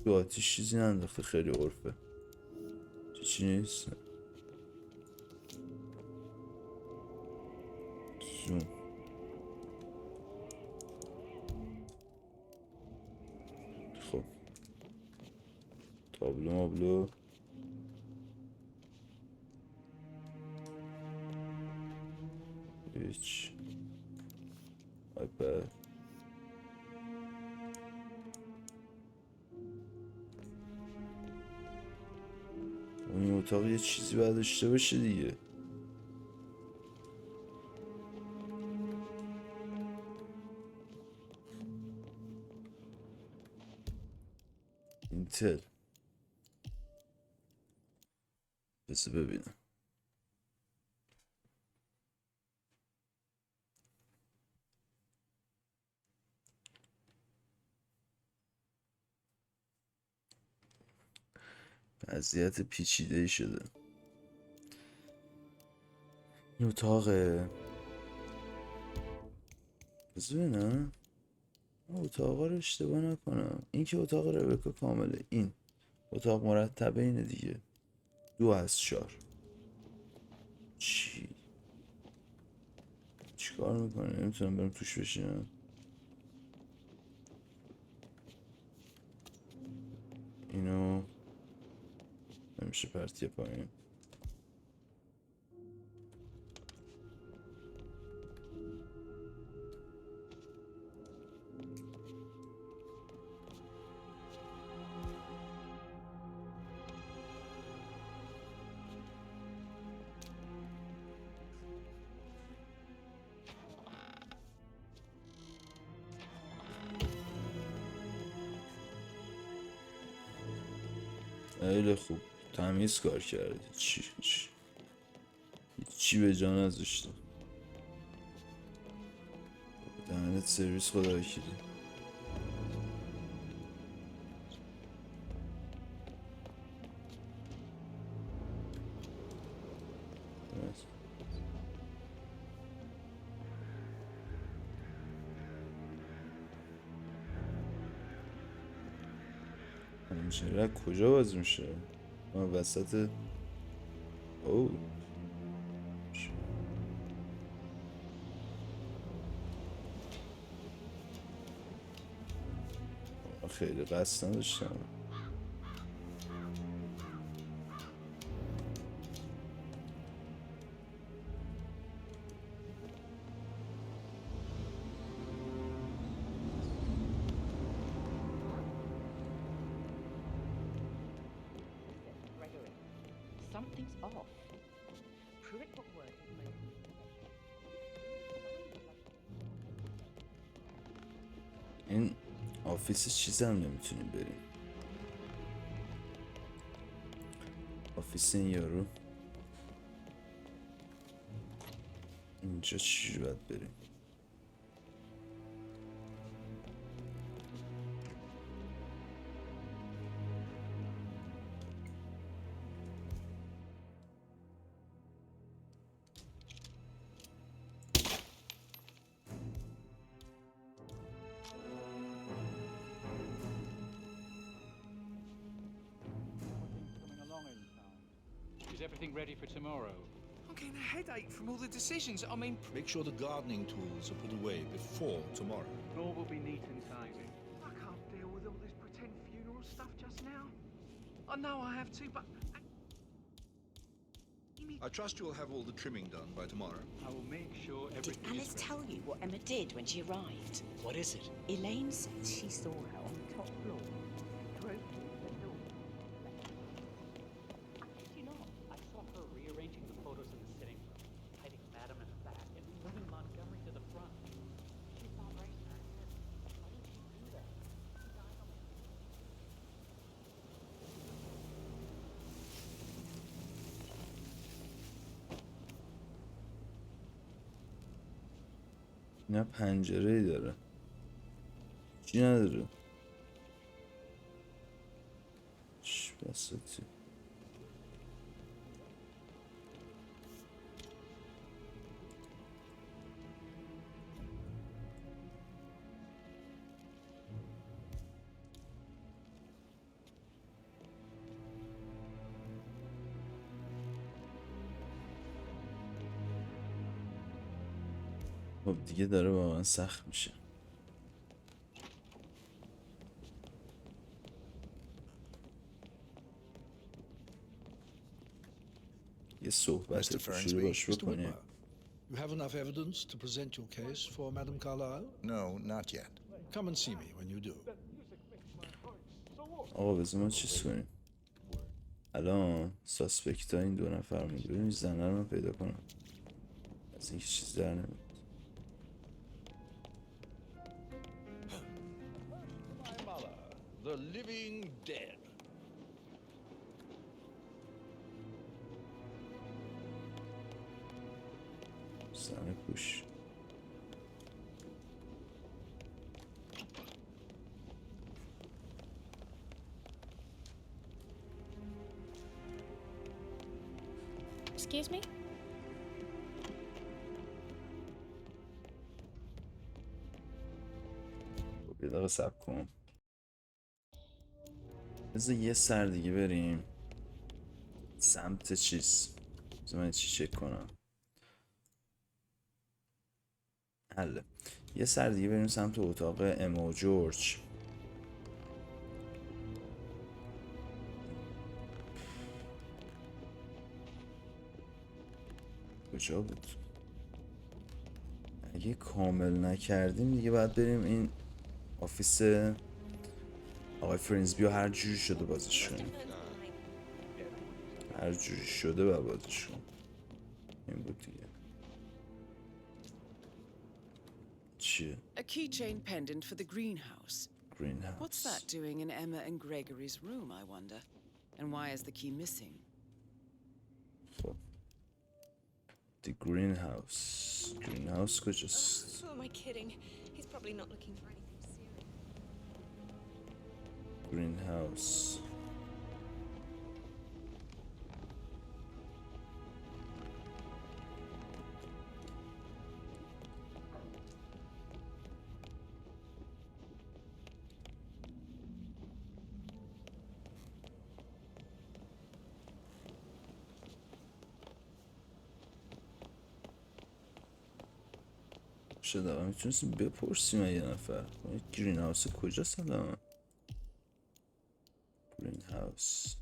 تو آتیش چیزی ننداخته، خیلی عرفه. چی نیست؟ زوم. خب تابلو مابلو هیچ. آیپد. این اتاق یه چیزی باید داشته باشه دیگه. اینتل. بس ببینم. وضعیت پیچیده‌ای شده. این اتاقه. ببینم اتاقا رو اشتباه نکنم. این که اتاق ربکا کامله. این اتاق مرتبه اینه دیگه. 2 از 4. چیکار میکنه؟ نمیتونم برم توش بشینم. اینو نمیشه پرتیه پایین. خیلی خوب تمیز کار کرده. چی به جا نذاشته. دهنت سرویس خدا وکیلی. همچنین کجا باز میشه؟ من وسط. اوه خیلی قصد نداشتم. Something's off. Pruitt got word it may be. این آفیس چیز هم نمیتونیم بریم. آفیس این یارو اینجا چی باید بریم؟ Is everything ready for tomorrow? I'm getting a headache from all the decisions. I mean... Make sure the gardening tools are put away before tomorrow. All will be neat and tidy. I can't deal with all this pretend funeral stuff just now. I know I have to, but... I trust you'll have all the trimming done by tomorrow. I will make sure Did everything Alice is ready. tell you what Emma did when she arrived? What is it? Elaine says she saw her on the top floor. Drove through the door. I kid you not. I saw her rearranging the photos in the sitting room, hiding Madam in the back, and moving Montgomery to the front. She's not right, Matt. Why did she do that? She died on the... اینا پنجره داره چی نداره بساتی خب دیگه داره با من سخت میشه یه صحبت شروع باش بکنیم You have enough evidence to present your case for Madame Carlyle? No, not yet. Come and see me when you do. آقا بذار ما چیز کنیم الان ساسپکت ها این دو نفر مونده ببینیم زنه رو من پیدا کنم از اینکه چیز در نمید The living dead. زنه پوش Excuse me? یه دقیقه صبر کن بذار یه سر دیگه بریم سمت چیز بذار من چی چک کنم حله یه سر دیگه بریم سمت اتاق اما و جورج کجا بود اگه کامل نکردیم دیگه باید بریم این آفیس آقای فرینزبیو هر جوری شده بازش کنیم هر جوری شده باید بازش کنیم این بود دیگه چیه A keychain pendant for the greenhouse. greenhouse What's that doing in Emma and Gregory's room, I wonder? And why is the key missing? خب The greenhouse کجاست Who am I kidding? He's probably not looking for anything serious. greenhouse شده و میتونستیم بپرسیم یه نفر گرین هاوس کجاست الان گرین هاوس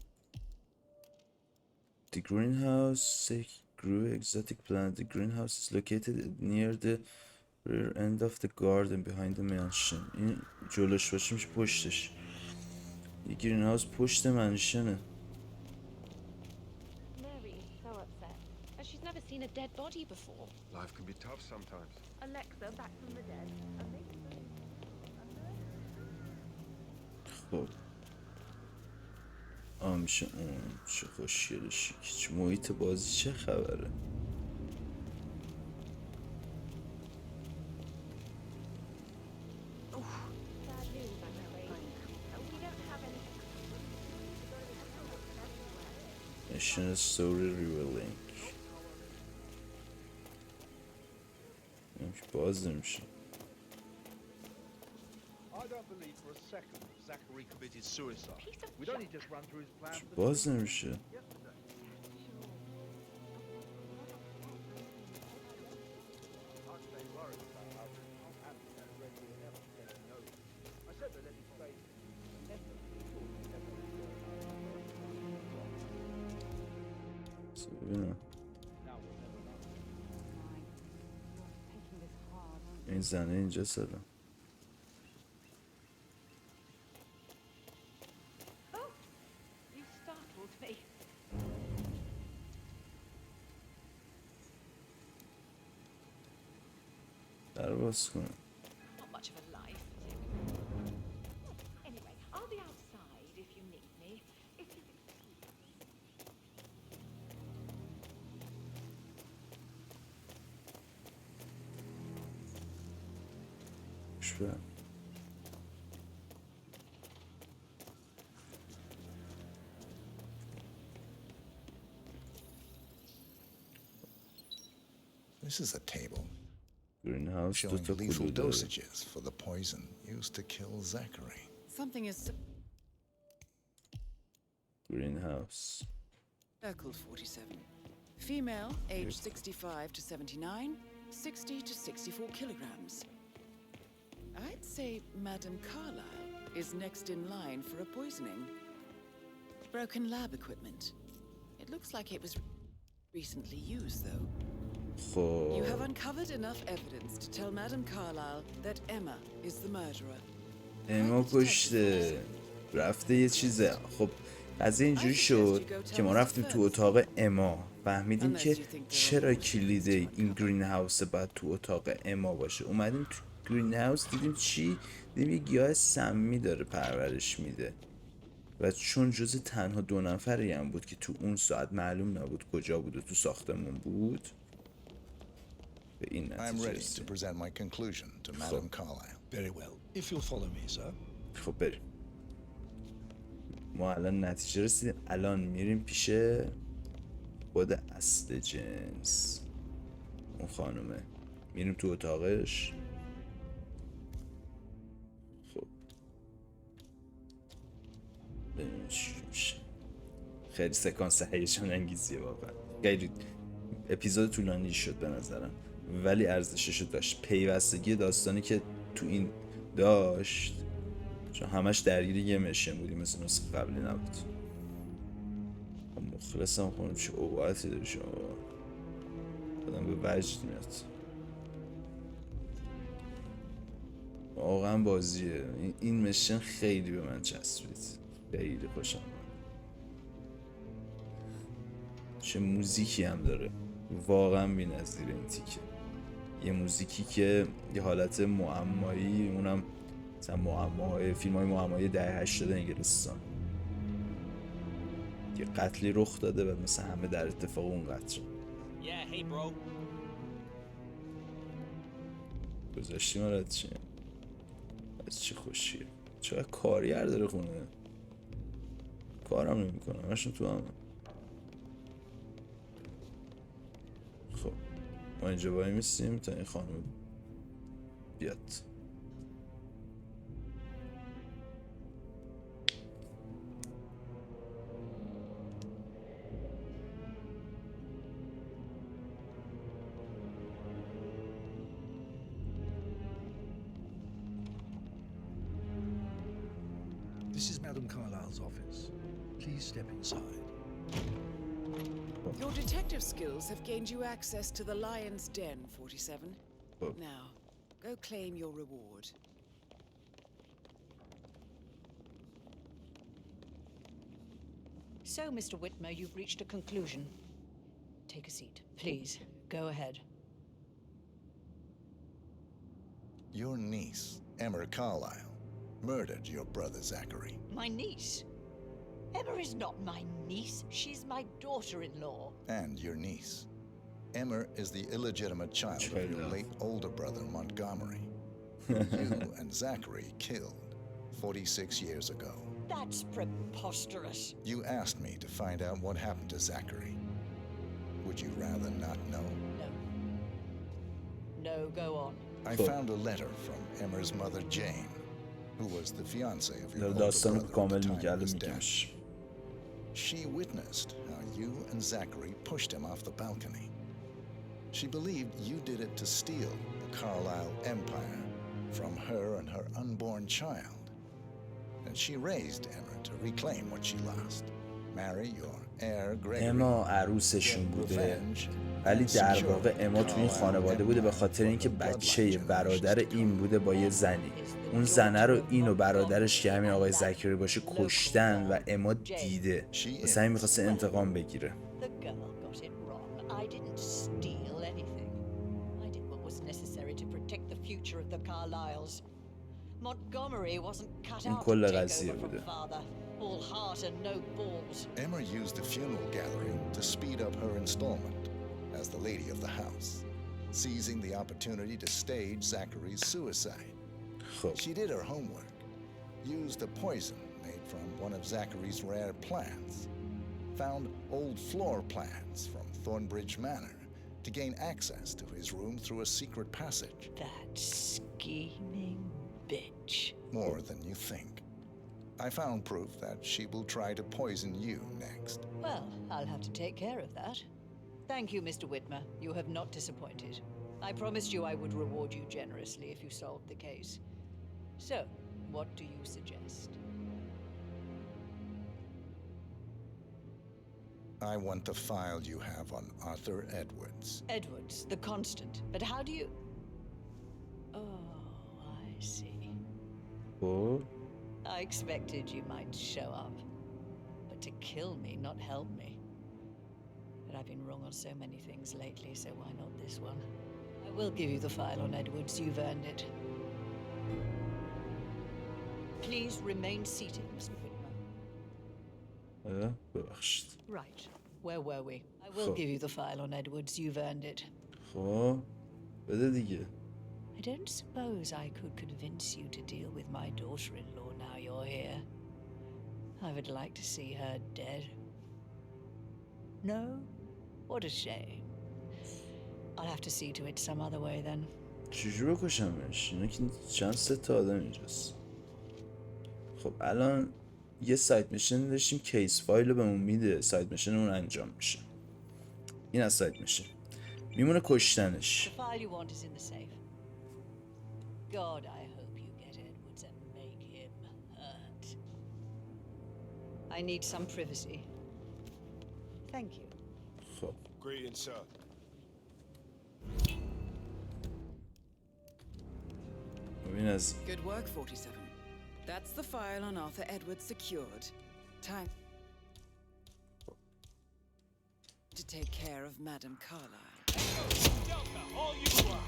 The greenhouse grew exotic plant. The greenhouse is located near the rear end of the garden behind the mansion. این جلوش باشه میشه پشتش یه گرین هاوس پشت منشنه Mary is so upset. And she's never seen a dead body before. Life can be tough sometimes. Alexa back from the dead. خب میشه اون چه خوشگله شیک محیط بازی چه خبره Mission story revealing باز نمیشه باز نمیشه ببینم این زنه اینجا صدا. در باز کنم. This is a table greenhouse showing lethal dosages for the poison used to kill Zachary. Something is greenhouse. Circle 47. Female, age 65 to 79, 60 to 64 kilograms. I'd say Madame Carlyle is next in line for a poisoning. Broken lab equipment. It looks like it was recently used, though. You have uncovered enough evidence to tell Madame Carlyle that Emma is the murderer. اما کشته رفته یه چیزه. خب از اینجوری شد که ما رفتیم تو اتاق اما، فهمیدیم که چرا کلید این گرین هاوس باید تو اتاق اما باشه. اومدیم تو گرین هاوس دیدیم چی؟ دیدیم یه گیاه سمی داره پرورش میده و چون جز تنها 2 نفری هم بود که تو اون ساعت معلوم نبود کجا بود و تو ساختمون بود، به این نتیجه رسیدیم. خب بریم. ما الان نتیجه رسیدیم. الان میریم پیش خود اصل جنس، اون خانومه. میریم تو اتاقش. خب ببینیم چی میشه. خیلی سکانس هیجان انگیزیه واقعا. خیلی اپیزود طولانی شد به نظرم، ولی ارزششو داشت. پیوستگی داستانی که تو این داشت، چون همش درگیر یه مشن بودیم مثل نسخه قبلی نبود. مخلصم خونم چه اوقاتی داری شما، آدم به وجد میاد. واقعا بازیه. این مشن خیلی به من چسبید، خیلی خوشم اومد. چه موزیکی هم داره، واقعا بی‌نظیره این تیکه. یه موزیکی که یه حالت معمایی، اونم مثلا معماهای فیلم‌های معمایی دهه 80 انگلستان. یه قتلی رخ داده و مثلا همه در اتفاق اون قتل. گذاشتیم آرد چیه؟ از چی خوشیه؟ چقدر کارگر داره خونه. کارم نمی کنم همشون تو همه. خب ما اینجا باید میستیم تا این خانم بیاد. This is Madame Carlyle's office. Please step inside. Your detective skills have gained you access to the Lion's Den, 47. Now, go claim your reward. So, Mr. Whitmer, you've reached a conclusion. Take a seat, please. Go ahead. Your niece, Emma Carlyle, murdered your brother Zachary. My niece? Emma is not my niece. She's my daughter-in-law. And your niece. Emma is the illegitimate child of your late older brother, Montgomery. You and Zachary killed 46 years ago. That's preposterous. You asked me to find out what happened to Zachary. Would you rather not know? No. No, go on. I found a letter from Emma's mother, Jane, who was the fiancée of your older brother at the time of his death. She witnessed how you and Zachary pushed him off the balcony. She believed you did it to steal the Carlyle empire from her and her unborn child. And she raised Emma to reclaim what she lost. Marry your heir Gregory. اما عروسشون بوده ولی در واقع اما تو این خانواده بوده به خاطر اینکه بچه برادر این بوده با یه زنی. اون زنه رو این و برادرش که همین آقای زکری باشه کشتن و اما دیده، واسه همین میخواسته انتقام بگیره. این کل قضیه بوده. All heart and no balls. Emma used the funeral gathering to speed up her installment as the lady of the house, seizing the opportunity to stage Zachary's suicide. She did her homework, used a poison made from one of Zachary's rare plants, found old floor plans from Thornbridge Manor to gain access to his room through a secret passage. That scheming bitch. More than you think. I found proof that she will try to poison you next. Well, I'll have to take care of that. Thank you, Mr. Whitmer. You have not disappointed. I promised you I would reward you generously if you solved the case. So, what do you suggest? I want the file you have on Arthur Edwards. Edwards, the constant. But how do you... Oh, I see. Oh? I expected you might show up, but to kill me, not help me. But I've been wrong on so many things lately, so why not this one? I will give you the file on Edwards, you've earned it. Please remain seated, Mr. Whitmer. Right, where were we? I will give you the file on Edwards, you've earned it. بده دیگه. I don't suppose I could convince you to deal with my daughter-in-law now you're here. I would like to see her dead. No? What a shame. I'll have to see to it some other way then. چجور بکشمش؟ اینا که چند سه تا آدم اینجاست. خب الان یه سایت میشن داشتیم کیس فایل رو بهمون میده، سایت میشن اون انجام میشه. این از سایت میشه. میمونه کشتنش. The file you want is in the safe. God, I hope you get Edwards and make him hurt. I need some privacy. Thank you. خب. Greetings, sir. ببین از Good work, 47. That's the file on Arthur Edwards secured. Time to take care of Madame Carlyle. Delta, all you are.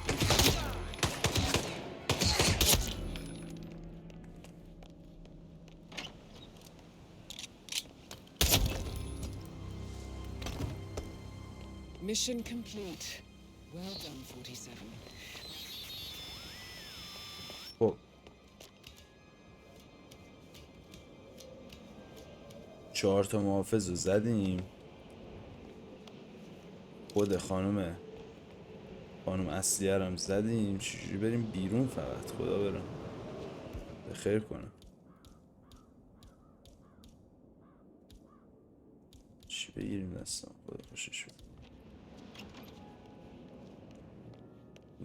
Mission complete. Well done, 47. خب 4 تا محافظ رو زدیم. خود خانم اصلیه رو هم زدیم. چجوری بریم بیرون؟ فقط خدا برم به خیر کنم. چی بگیریم دستم؟ خدا خوشش بود.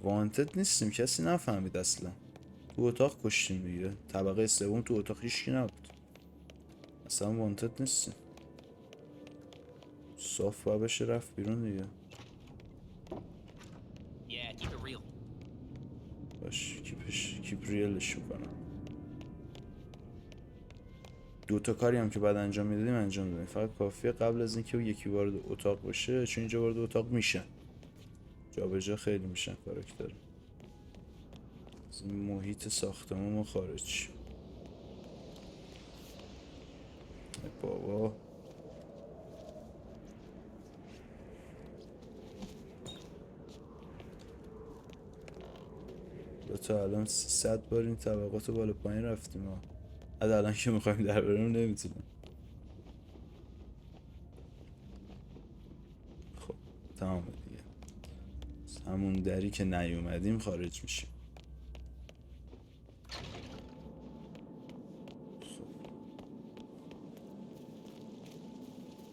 وانتد نیستیم، کسی نفهمید اصلا. تو اتاق کشتیم دیگه. طبقه سوم تو اتاق هیچکی نبود. اصلا وانتد نیستیم. صاف باید بشه رفت بیرون دیگه. باش کیپ ریلش میکنم. 2 تا کاری هم که بعد انجام میدادیم انجام دادیم. فقط کافیه قبل از اینکه یکی وارد اتاق بشه، چون اینجا وارد اتاق میشن، جا به جا خیلی میشن کاراکتر. از این محیط ساختمون ما خارج شیم. بابا تا الان 300 بار این طبقات بالا پایین رفتیم ها. از الان که میخوایم در بریم نمیتونیم. خب تمام دیگه. همون دری که نیومدیم خارج میشیم.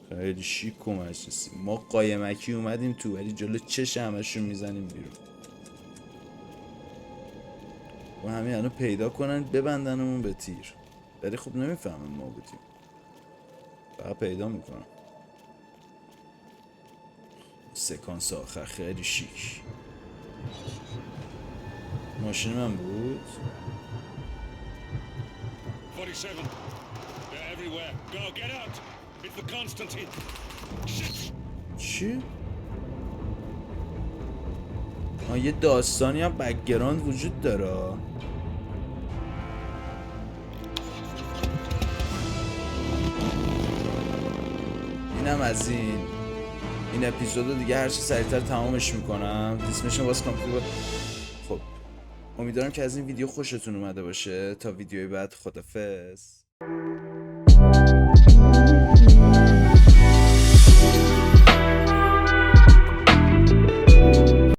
خیلی شیک و مجلسی. ما قایمکی اومدیم تو، ولی جلو چش همشون میزنیم بیرون. و همین الان پیدا کنن ببندنمون به تیر، ولی خب نمیفهمن ما بودیم. فقط پیدا میکنن. سکانس آخر خیلی شیک. ماشین من بود. 47. They're everywhere. Go, get out. It's the Constantine. Shit. چی؟ یه داستانی هم بک‌گراند وجود داره. اینم از این اپیزودو دیگه هرچی سریعتر تمامش میکنم. دیسمیشن باز کامپلیت. خب امیدوارم که از این ویدیو خوشتون اومده باشه. تا ویدیوی بعد، خدافظ.